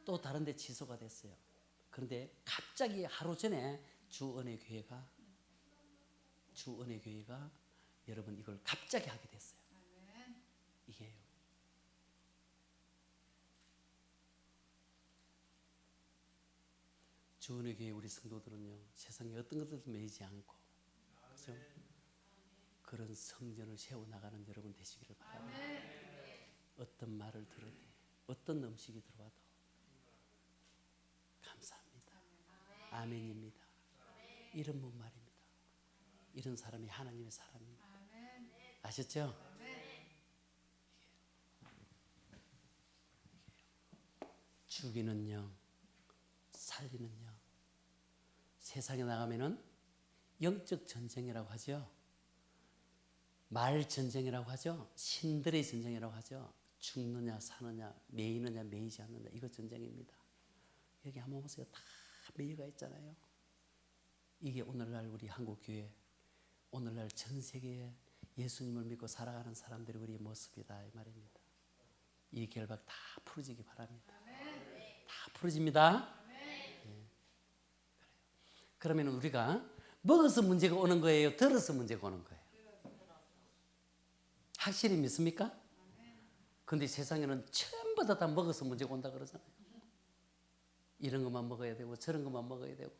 또 다른 데 취소가 됐어요. 그런데 갑자기 하루 전에 주은혜 교회가 여러분 이걸 갑자기 하게 됐어요. 이게요. 주은혜 교회 우리 성도들은요. 세상에 어떤 것들도 매이지 않고 그렇죠? 그런 성전을 세워나가는 여러분 되시기를 바랍니다. 어떤 말을 들어도 어떤 음식이 들어와도 감사합니다. 아멘입니다. 이런 분 말입니다. 이런 사람이 하나님의 사람입니다. 아셨죠? 죽이는 영, 살리는 영. 세상에 나가면은 영적 전쟁이라고 하죠. 말 전쟁이라고 하죠. 신들의 전쟁이라고 하죠. 죽느냐 사느냐 매이느냐 매이지 않느냐 이거 전쟁입니다. 여기 한번 보세요. 다 매여가 있잖아요. 이게 오늘날 우리 한국교회 오늘날 전 세계에 예수님을 믿고 살아가는 사람들이 우리의 모습이다 이 말입니다. 이 결박 다 풀어지기 바랍니다. 다 풀어집니다. 예. 그러면 우리가 먹어서 문제가 오는 거예요? 들어서 문제가 오는 거예요? 확실히 믿습니까? 근데 세상에는 전부 다 먹어서 문제가 온다 그러잖아요. 이런 것만 먹어야 되고 저런 것만 먹어야 되고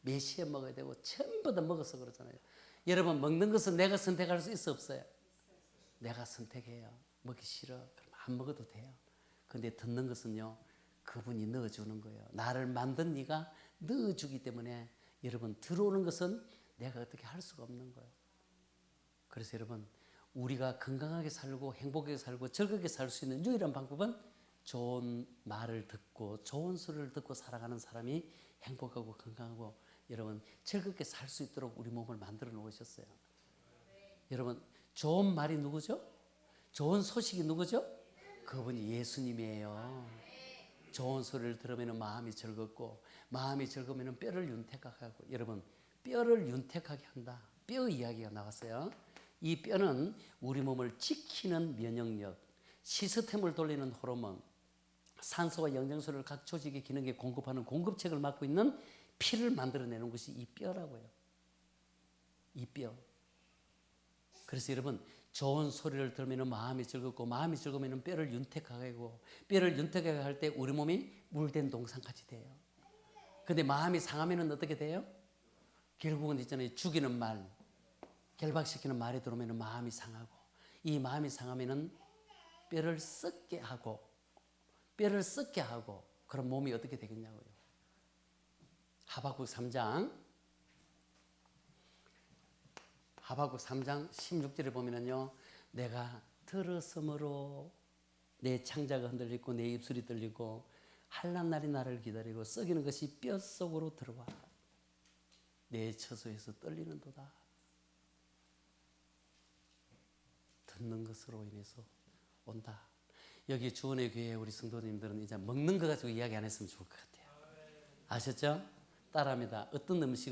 몇 시에 먹어야 되고 전부 다 먹어서 그러잖아요. 여러분 먹는 것은 내가 선택할 수 있어 없어요? 내가 선택해요. 먹기 싫어. 그럼 안 먹어도 돼요. 근데 듣는 것은요. 그분이 넣어주는 거예요. 나를 만든 네가 넣어주기 때문에 여러분 들어오는 것은 내가 어떻게 할 수가 없는 거예요. 그래서 여러분 우리가 건강하게 살고 행복하게 살고 즐겁게 살 수 있는 유일한 방법은 좋은 말을 듣고 좋은 소리를 듣고 살아가는 사람이 행복하고 건강하고 여러분 즐겁게 살 수 있도록 우리 몸을 만들어 놓으셨어요. 여러분 좋은 말이 누구죠? 좋은 소식이 누구죠? 그분이 예수님이에요. 좋은 소리를 들으면 마음이 즐겁고 마음이 즐거우면 뼈를 윤택하게 하고 여러분 뼈를 윤택하게 한다. 뼈 이야기가 나왔어요. 이 뼈는 우리 몸을 지키는 면역력, 시스템을 돌리는 호르몬, 산소와 영양소를 각 조직의 기능에 공급하는 공급책을 맡고 있는 피를 만들어내는 것이 이 뼈라고요. 이 뼈. 그래서 여러분 좋은 소리를 들으면 마음이 즐겁고 마음이 즐거우면 뼈를 윤택하게 하고 뼈를 윤택하게 할 때 우리 몸이 물된 동상같이 돼요. 근데 마음이 상하면 어떻게 돼요? 결국은 있잖아요. 죽이는 말, 결박시키는 말이 들어오면 마음이 상하고 이 마음이 상하면 뼈를 썩게 하고 그럼 몸이 어떻게 되겠냐고요. 하박국 3장 16절에 보면은요. 내가 들었으므로 내 창자가 흔들리고 내 입술이 떨리고 한란 날이 나를 기다리고 썩이는 것이 뼛속으로 들어와 내 처소에서 떨리는도다. 듣는 것으로 인해서 온다. 여기 주원의 교회 우리 성도님들은 이제 먹는 거 가지고 이야기 안 했으면 좋을 것 같아요. 아셨죠? 따라합니다. 어떤 음식이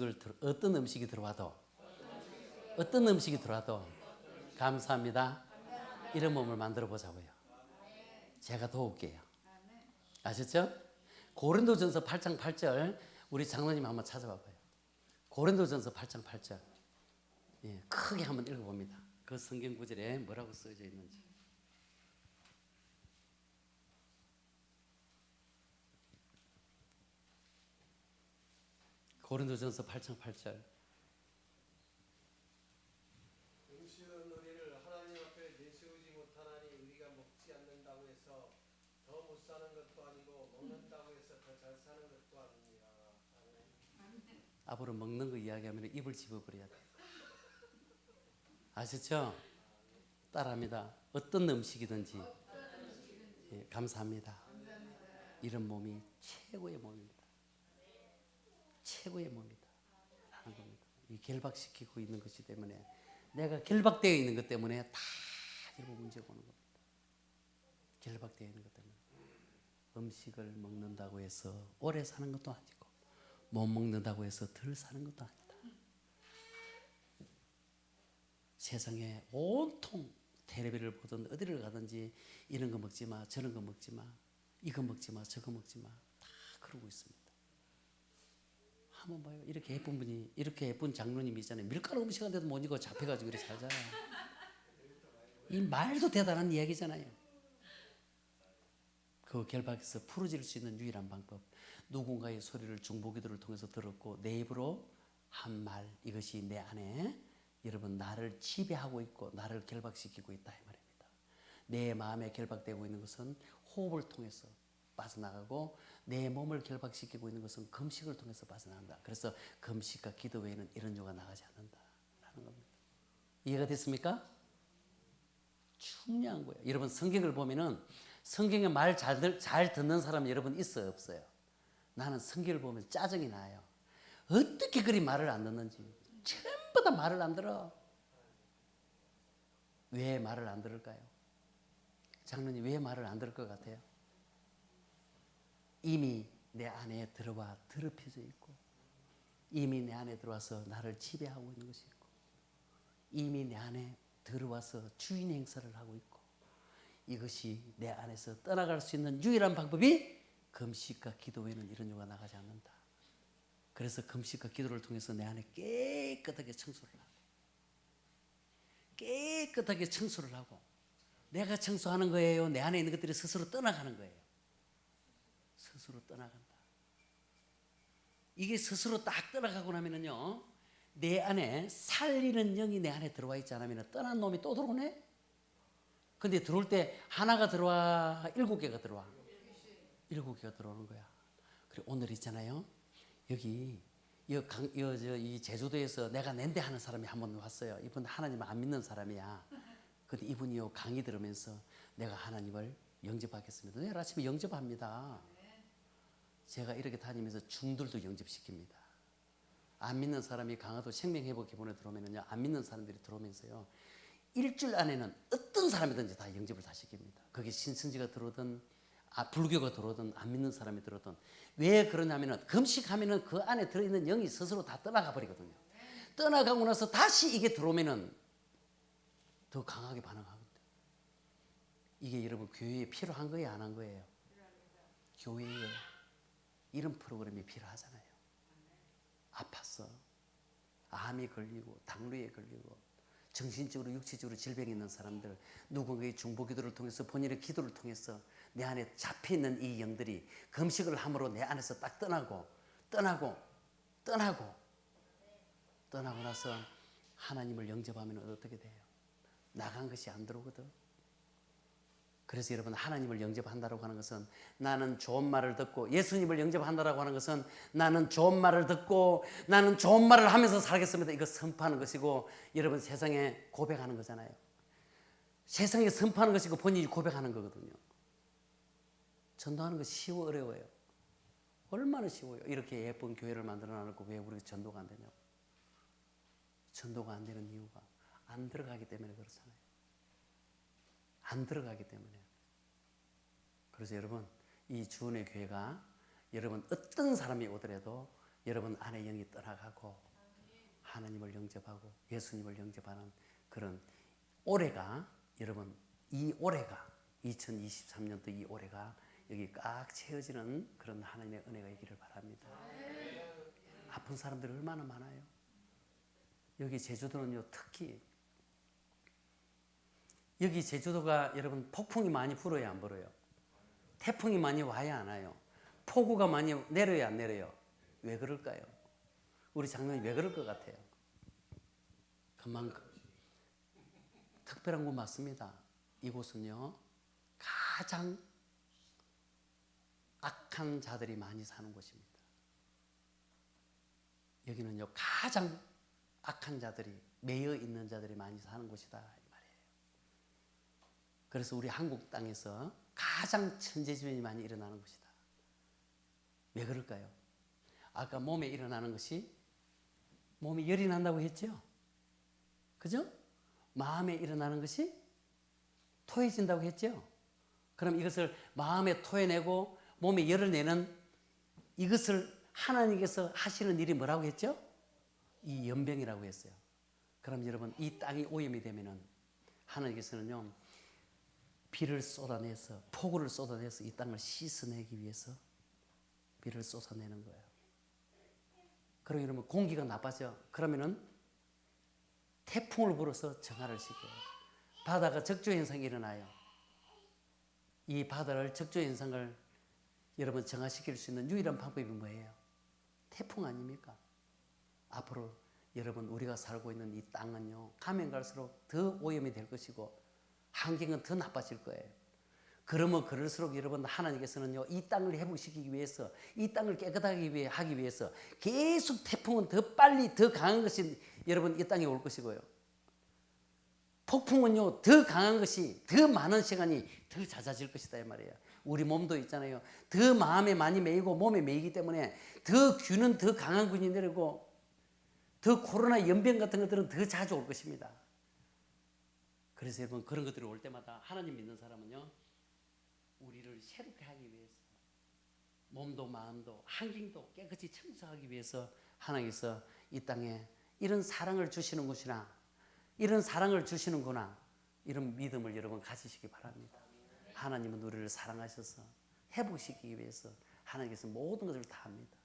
들어와도 감사합니다. 이런 몸을 만들어 보자고요. 제가 도울게요. 아셨죠? 고린도전서 8장 8절 우리 장로님 한번 찾아봐봐요. 고린도전서 8장 8절 예, 크게 한번 읽어봅니다. 그 성경 구절에 뭐라고 써져 있는지. 고린도전서 8장 8절 음식은 우리를 하나님 앞에 내세우지 못하나니 우리가 먹지 않는다고 해서 더 못 사는 것도 아니고 먹는다고 해서 더 잘 사는 것도 아닙니다. 앞으로 먹는 거 이야기하면 입을 집어버려야 돼요. 아셨죠? 따라합니다. 어떤 음식이든지 예, 감사합니다. 이런 몸이 최고의 몸입니다. 최고의 몸이다 라는 겁니다. 이 결박시키고 있는 것이 때문에 내가 결박되어 있는 것 때문에 다 이런 문제가 오는 겁니다. 결박되어 있는 것 때문에 음식을 먹는다고 해서 오래 사는 것도 아니고 못 먹는다고 해서 덜 사는 것도 아니다. 세상에 온통 텔레비를 보든 어디를 가든지 이런 거 먹지 마, 저런 거 먹지 마, 이거 먹지 마, 저거 먹지 마, 다 그러고 있습니다. 한번 봐요. 이렇게 예쁜 분이, 이렇게 예쁜 장로님이 있잖아요. 밀가루 음식한테도 못 익어 잡혀가지고 이렇게 살잖아요. 이 말도 대단한 이야기잖아요. 그 결박에서 풀어질 수 있는 유일한 방법. 누군가의 소리를 중보기도를 통해서 들었고 내 입으로 한 말, 이것이 내 안에 여러분 나를 지배하고 있고 나를 결박시키고 있다 이 말입니다. 내 마음에 결박되고 있는 것은 호흡을 통해서 빠져나가고 내 몸을 결박시키고 있는 것은 금식을 통해서 빠져나간다. 그래서 금식과 기도 외에는 이런 유가 나가지 않는다라는 겁니다. 이해가 됐습니까? 중요한 거예요. 여러분 성경을 보면은 성경의 말 잘 듣는 사람 여러분 있어요 없어요? 나는 성경을 보면 짜증이 나요. 어떻게 그리 말을 안 듣는지. 전부 다 말을 안 들어. 왜 말을 안 들을까요? 장로님 왜 말을 안 들을 것 같아요? 이미 내 안에 들어와 더럽혀져 있고 이미 내 안에 들어와서 나를 지배하고 있는 것이 있고 이미 내 안에 들어와서 주인 행사를 하고 있고 이것이 내 안에서 떠나갈 수 있는 유일한 방법이 금식과 기도 외에는 이런 유가 나가지 않는다. 그래서 금식과 기도를 통해서 내 안에 깨끗하게 청소를 하고 내가 청소하는 거예요. 내 안에 있는 것들이 스스로 떠나가는 거예요. 스스로 떠나간다. 이게 스스로 딱 떠나가고 나면은요, 내 안에 살리는 영이 내 안에 들어와 있지 않으면 떠난 놈이 또 들어오네? 근데 들어올 때 하나가 들어와, 7개가 들어와. 7개가 들어오는 거야. 그리고 오늘 있잖아요. 여기 이 제주도에서 내가 낸데 하는 사람이 한 번 왔어요. 이분 하나님 안 믿는 사람이야. 근데 이분이 강의 들으면서 내가 하나님을 영접하겠습니다. 내일 아침에 영접합니다. 제가 이렇게 다니면서 중들도 영접시킵니다. 안 믿는 사람이 강화도 생명회복기본에 들어오면요, 안 믿는 사람들이 들어오면서요, 일주일 안에는 어떤 사람이든지 다 영접을 다 시킵니다. 그게 신천지가 들어오든 불교가 들어오든 안 믿는 사람이 들어오든. 왜 그러냐면은 금식하면은 그 안에 들어있는 영이 스스로 다 떠나가 버리거든요. 떠나가고 나서 다시 이게 들어오면은 더 강하게 반응하거든요. 이게 여러분 교회에 필요한 거예요, 안 한 거예요? 교회에 이런 프로그램이 필요하잖아요. 아팠어, 암이 걸리고 당뇨에 걸리고 정신적으로 육체적으로 질병이 있는 사람들, 누군가의 중보기도를 통해서 본인의 기도를 통해서 내 안에 잡혀있는 이 영들이 금식을 함으로 내 안에서 딱 떠나고 나서 하나님을 영접하면 어떻게 돼요? 나간 것이 안 들어오거든. 그래서 여러분, 하나님을 영접한다고 하는 것은 나는 좋은 말을 듣고, 예수님을 영접한다고 하는 것은 나는 좋은 말을 듣고 나는 좋은 말을 하면서 살겠습니다, 이거 선포하는 것이고, 여러분 세상에 고백하는 거잖아요. 세상에 선포하는 것이고 본인이 고백하는 거거든요. 전도하는 거 쉬워 어려워요? 얼마나 쉬워요. 이렇게 예쁜 교회를 만들어 놔놓고 왜 우리가 전도가 안 되냐고. 전도가 안 되는 이유가 안 들어가기 때문에 그렇잖아요. 안 들어가기 때문에. 그래서 여러분, 이 주은의 교회가 여러분 어떤 사람이 오더라도 여러분 안에 영이 떠나가고 하나님을 영접하고 예수님을 영접하는 그런 올해가, 여러분 이 올해가 2023년도 이 올해가 여기 꽉 채워지는 그런 하나님의 은혜가 있기를 바랍니다. 아픈 사람들이 얼마나 많아요. 여기 제주도는요, 특히 여기 제주도가 여러분 폭풍이 많이 불어야 안 불어요? 태풍이 많이 와야 안 와요? 폭우가 많이 내려야 안 내려요? 왜 그럴까요? 우리 장로님 왜 그럴 것 같아요? 그만큼 특별한 곳 맞습니다. 이곳은요, 가장 악한 자들이 많이 사는 곳입니다. 여기는요, 가장 악한 자들이, 매여 있는 자들이 많이 사는 곳이다 이 말이에요. 그래서 우리 한국 땅에서 가장 천재지변이 많이 일어나는 곳이다. 왜 그럴까요? 아까 몸에 일어나는 것이, 몸에 열이 난다고 했죠? 그죠? 마음에 일어나는 것이 토해진다고 했죠? 그럼 이것을 마음에 토해내고 몸에 열을 내는 이것을 하나님께서 하시는 일이 뭐라고 했죠? 이 연병이라고 했어요. 그럼 여러분, 이 땅이 오염이 되면은 하나님께서는요, 비를 쏟아내서, 폭우를 쏟아내서 이 땅을 씻어내기 위해서 비를 쏟아내는 거예요. 그럼 여러분, 공기가 나빠져. 그러면은 태풍을 불어서 정화를 시켜요. 바다가 적조현상이 일어나요. 이 바다를, 적조현상을 여러분 정화시킬 수 있는 유일한 방법이 뭐예요? 태풍 아닙니까? 앞으로 여러분, 우리가 살고 있는 이 땅은요, 가면 갈수록 더 오염이 될 것이고 환경은 더 나빠질 거예요. 그러면 그럴수록 여러분, 하나님께서는요, 이 땅을 회복시키기 위해서, 이 땅을 깨끗하게 하기 위해서 계속 태풍은 더 빨리 더 강한 것이 여러분 이 땅에 올 것이고요, 폭풍은요 더 강한 것이, 더 많은 시간이 더 잦아질 것이다 이 말이에요. 우리 몸도 있잖아요, 더 마음에 많이 매이고 몸에 매이기 때문에 더 균은, 더 강한 균이 내리고 더 코로나 연병 같은 것들은 더 자주 올 것입니다. 그래서 여러분, 그런 것들이 올 때마다 하나님 믿는 사람은요, 우리를 새롭게 하기 위해서, 몸도 마음도 환경도 깨끗이 청소하기 위해서 하나님께서 이 땅에 이런 사랑을 주시는 곳이나, 이런 사랑을 주시는구나, 이런 믿음을 여러분 가지시기 바랍니다. 하나님은 우리를 사랑하셔서 회복시키기 위해서 하나님께서 모든 것을 다 합니다.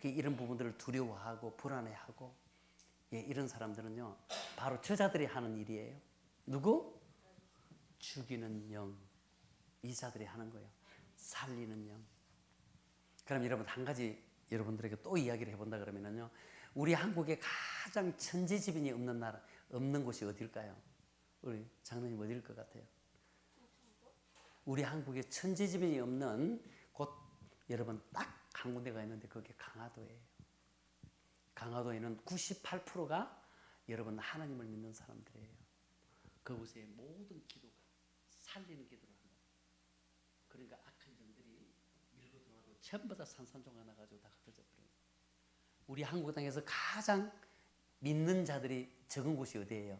이런 부분들을 두려워하고 불안해하고, 이런 사람들은요, 바로 저자들이 하는 일이에요. 누구? 죽이는 영. 이 자들이 하는 거예요. 살리는 영. 그럼 여러분, 한 가지 여러분들에게 또 이야기를 해본다 그러면요, 우리 한국에 가장 천재지변이 없는 나라, 없는 곳이 어딜까요? 우리 장로님 어딜 것 같아요? 우리 한국에 천재지변이 없는 곳, 여러분 딱 한 군데가 있는데 그게 강화도예요. 강화도에는 98%가 여러분 하나님을 믿는 사람들이에요. 그곳에 모든 기도가 살리는 기도를 한다. 그러니까 악한 종들이 밀고 들어와도 전부 다 산산조각 나가지고 다 흩어져 버려요. 우리 한국 땅에서 가장 믿는 자들이 적은 곳이 어디예요?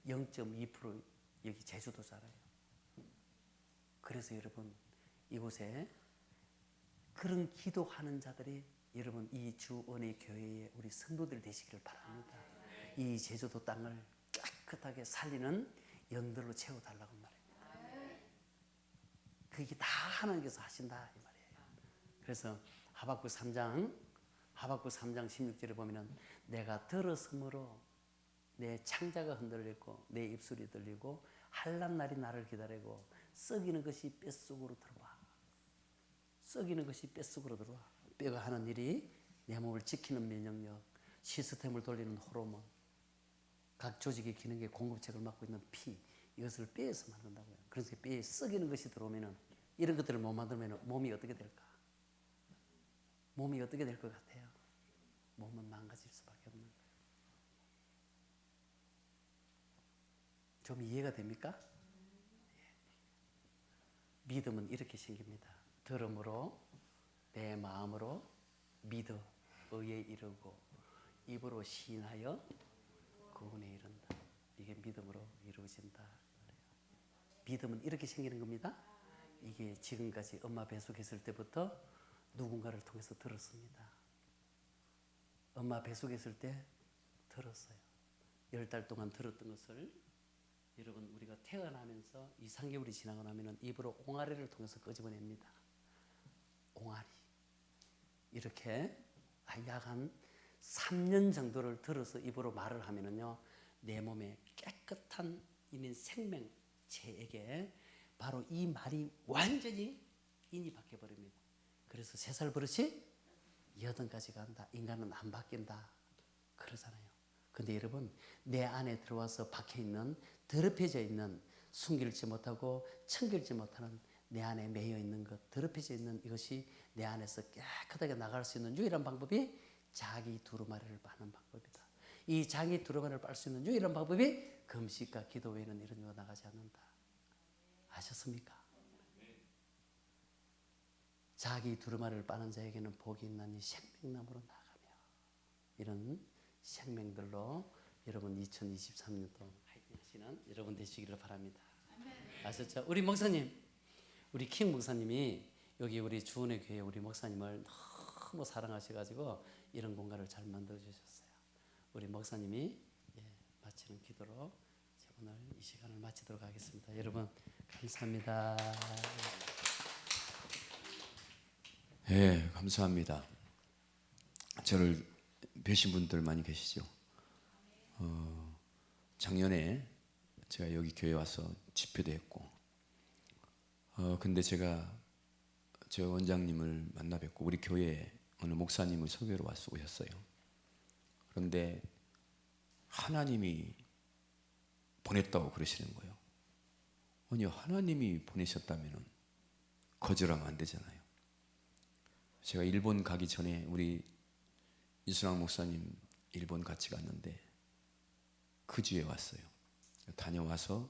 0.2% 여기 제주도잖아요. 그래서 여러분 이곳에 그런 기도하는 자들이 여러분 이 주은혜 교회의 우리 성도들 되시기를 바랍니다. 이 제주도 땅을 깨끗하게 살리는 영들로 채워달라고 말해요. 그게 다 하나님께서 하신다 이 말이에요. 그래서 하박국 3장 16절에 보면은 내가 들었으므로 내 창자가 흔들리고 내 입술이 들리고 한란 날이 나를 기다리고 썩이는 것이 뼛속으로 들어와. 썩이는 것이 뼛속으로 들어와. 뼈가 하는 일이 내 몸을 지키는 면역력, 시스템을 돌리는 호르몬, 각 조직의 기능의 공급책을 맡고 있는 피, 이것을 뼈에서 만든다고요. 그래서 뼈에 썩이는 것이 들어오면은 이런 것들을 못 만들면 몸이 어떻게 될까? 몸이 어떻게 될 것 같아요? 몸은 망가질 수밖에 없는 거예요. 좀 이해가 됩니까? 믿음은 이렇게 생깁니다. 들음으로 내 마음으로 믿어 의에 이르고 입으로 시인하여 구원에 이른다. 이게 믿음으로 이루어진다. 믿음은 이렇게 생기는 겁니다. 이게 지금까지 엄마 뱃속에 있을 때부터 누군가를 통해서 들었습니다. 엄마 뱃속에 있을 때 들었어요. 10달 동안 들었던 것을 여러분 우리가 태어나면서 2, 3개월이 지나고 나면 입으로 옹알이를 통해서 끄집어냅니다. 옹알이. 이렇게 약 한 3년 정도를 들어서 입으로 말을 하면은요, 내 몸에 깨끗한 이는 생명체에게 바로 이 말이 완전히 인이 바뀌어버립니다. 그래서 3살 버릇이 8가지 간다. 인간은 안 바뀐다. 그러잖아요. 근데 여러분, 내 안에 들어와서 박혀있는, 더럽혀져 있는, 숨길지 못하고 청결지 못하는 내 안에 매여 있는 것, 더럽혀져 있는 이것이 내 안에서 깨끗하게 나갈 수 있는 유일한 방법이 자기 두루마리를 빠는 방법이다. 이 자기 두루마리를 빨 수 있는 유일한 방법이 금식과 기도 외에는 이런 거 나가지 않는다. 아셨습니까? 자기 두루마리를 빠는 자에게는 복이 있나니 생명나무로 나가며 이런 생명들로 여러분 2023년도 화이팅 하시는 여러분 되시기를 바랍니다. 아셨죠? 우리 목사님, 우리 킹 목사님이 여기 우리 주은혜 교회 우리 목사님을 너무 사랑하셔가지고 이런 공간을 잘 만들어 주셨어요. 우리 목사님이 마치는 기도로 오늘 이 시간을 마치도록 하겠습니다. 여러분 감사합니다. 네, 감사합니다. 저를 뵈신 분들 많이 계시죠? 작년에 제가 여기 교회 와서 집회도 했고, 근데 제가 저 원장님을 만나 뵙고 우리 교회에 어느 목사님을 소개로 오셨어요. 그런데 하나님이 보냈다고 그러시는 거예요. 아니, 하나님이 보내셨다면 거절하면 안 되잖아요. 제가 일본 가기 전에 우리 이순학 목사님 일본 같이 갔는데 그 주에 왔어요. 다녀와서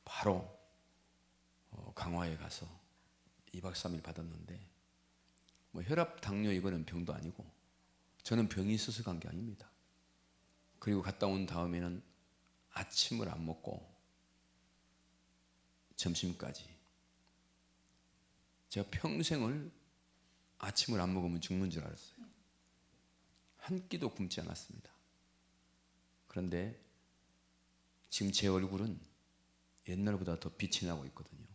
바로 강화에 가서 2박 3일 받았는데 뭐 혈압, 당뇨 이거는 병도 아니고 저는 병이 있어서 간 게 아닙니다. 그리고 갔다 온 다음에는 아침을 안 먹고 점심까지 제가 평생을 아침을 안 먹으면 죽는 줄 알았어요. 한 끼도 굶지 않았습니다. 그런데 지금 제 얼굴은 옛날보다 더 빛이 나고 있거든요.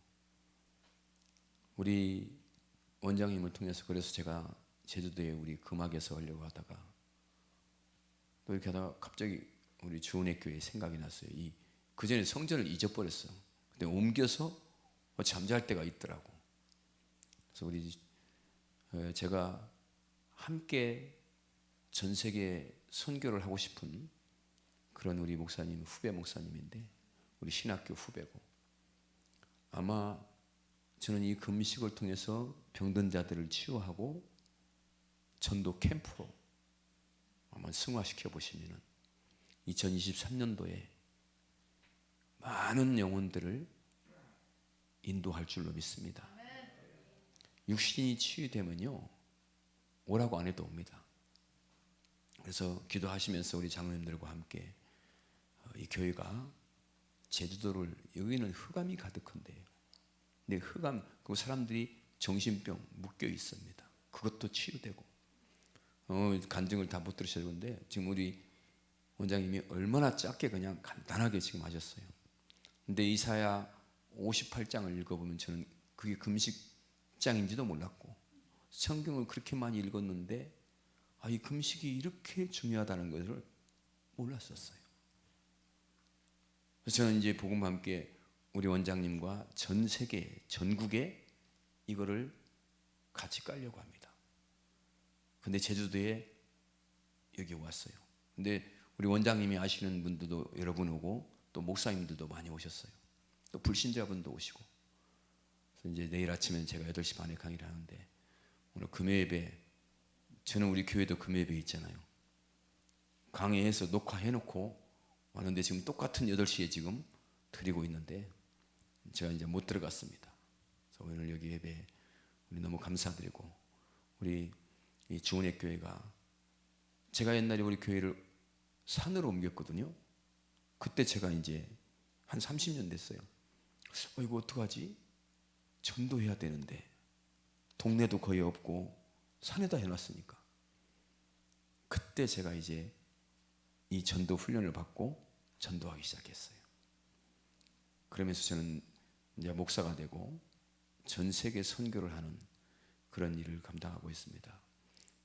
우리 원장님을 통해서 그래서 제가 제주도에 우리 금악에서 하려고 하다가 또 이렇게 하다가 갑자기 우리 주은혜 교회 생각이 났어요. 그 전에 성전을 잊어버렸어요. 근데 옮겨서 잠잘 때가 있더라고. 그래서 우리 제가 함께 전 세계 선교를 하고 싶은 그런 우리 목사님, 후배 목사님인데 우리 신학교 후배고 아마 저는 이 금식을 통해서 병든 자들을 치유하고 전도 캠프로 아마 승화시켜 보시면은 2023년도에 많은 영혼들을 인도할 줄로 믿습니다. 육신이 치유되면요 오라고 안 해도 옵니다. 그래서 기도하시면서 우리 장로님들과 함께 이 교회가 제주도를, 여기는 흑암이 가득한데요. 근데 흑암, 그 사람들이 정신병 묶여 있습니다. 그것도 치유되고 간증을 다 못 들으셔야 되는데 지금 우리 원장님이 얼마나 짧게 그냥 간단하게 지금 하셨어요. 근데 이사야 58장을 읽어보면 저는 그게 금식장인지도 몰랐고 성경을 그렇게 많이 읽었는데 이 금식이 이렇게 중요하다는 것을 몰랐었어요. 그래서 저는 이제 복음과 함께 우리 원장님과 전 세계, 전국에 이거를 같이 깔려고 합니다. 근데 제주도에 여기 왔어요. 근데 우리 원장님이 아시는 분들도 여러분 오고 또 목사님들도 많이 오셨어요. 또 불신자분도 오시고. 그래서 이제 내일 아침엔 제가 8시 반에 강의를 하는데 오늘 금요예배, 저는 우리 교회도 금요예배 있잖아요. 강의해서 녹화해놓고 왔는데 지금 똑같은 8시에 지금 드리고 있는데 제가 이제 못 들어갔습니다. 그래서 오늘 여기 예배 우리 너무 감사드리고 우리 이 주은혜 교회가 제가 옛날에 우리 교회를 산으로 옮겼거든요. 그때 제가 이제 한 30년 됐어요. 이거 어떡하지? 전도해야 되는데 동네도 거의 없고 산에다 해놨으니까 그때 제가 이제 이 전도 훈련을 받고 전도하기 시작했어요. 그러면서 저는 이제 목사가 되고 전 세계 선교를 하는 그런 일을 감당하고 있습니다.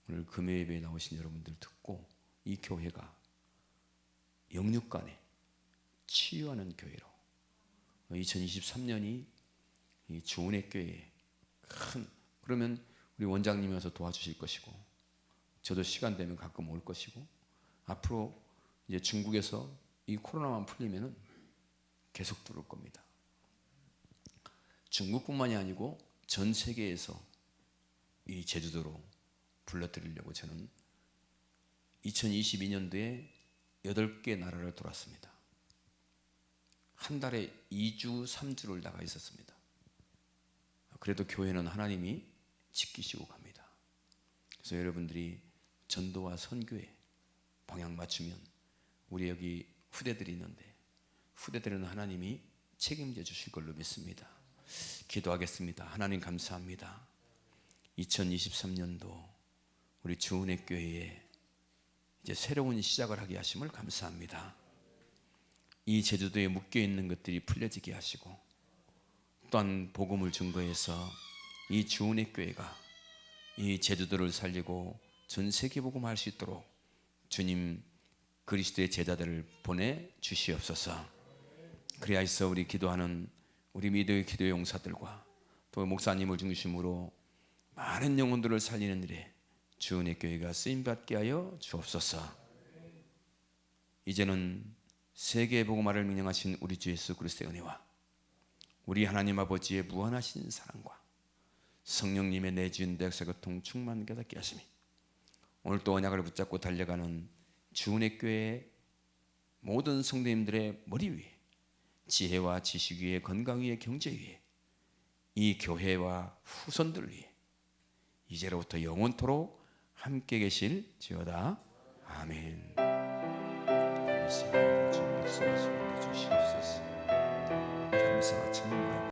오늘 금요예배에 나오신 여러분들 듣고 이 교회가 영육간에 치유하는 교회로 2023년이 이 주은혜 교회에 큰, 그러면 우리 원장님이 와서 도와주실 것이고 저도 시간 되면 가끔 올 것이고 앞으로 이제 중국에서 이 코로나만 풀리면은 계속 들어올 겁니다. 중국뿐만이 아니고 전 세계에서 이 제주도로 불러드리려고 저는 2022년도에 8개 나라를 돌았습니다. 한 달에 2주, 3주를 나가 있었습니다. 그래도 교회는 하나님이 지키시고 갑니다. 그래서 여러분들이 전도와 선교에 방향 맞추면 우리 여기 후대들이 있는데 후대들은 하나님이 책임져 주실 걸로 믿습니다. 기도하겠습니다. 하나님 감사합니다. 2023년도 우리 주은혜 교회에 이제 새로운 시작을 하게 하심을 감사합니다. 이 제주도에 묶여 있는 것들이 풀려지게 하시고 또한 복음을 증거해서 이 주은혜 교회가 이 제주도를 살리고 전 세계 복음할 수 있도록 주님 그리스도의 제자들을 보내 주시옵소서. 그리하여서 우리 기도하는 우리 믿음의 기도 용사들과 또 목사님을 중심으로 많은 영혼들을 살리는 일에 주은혜 교회가 쓰임받게 하여 주옵소서. 이제는 세계의 복음화를 명령하신 우리 주 예수 그리스도의 은혜와 우리 하나님 아버지의 무한하신 사랑과 성령님의 내주인 대학사 교통 충만 깨닫게 하시니 오늘 또 언약을 붙잡고 달려가는 주은혜 교회의 모든 성도님들의 머리 위에 지혜와 지식 위에 건강 위에 경제 위에 이 교회와 후손들 위에 이제로부터 영원토록 함께 계실지어다. 아멘. 감사합니다. 주옵소서. 감사 참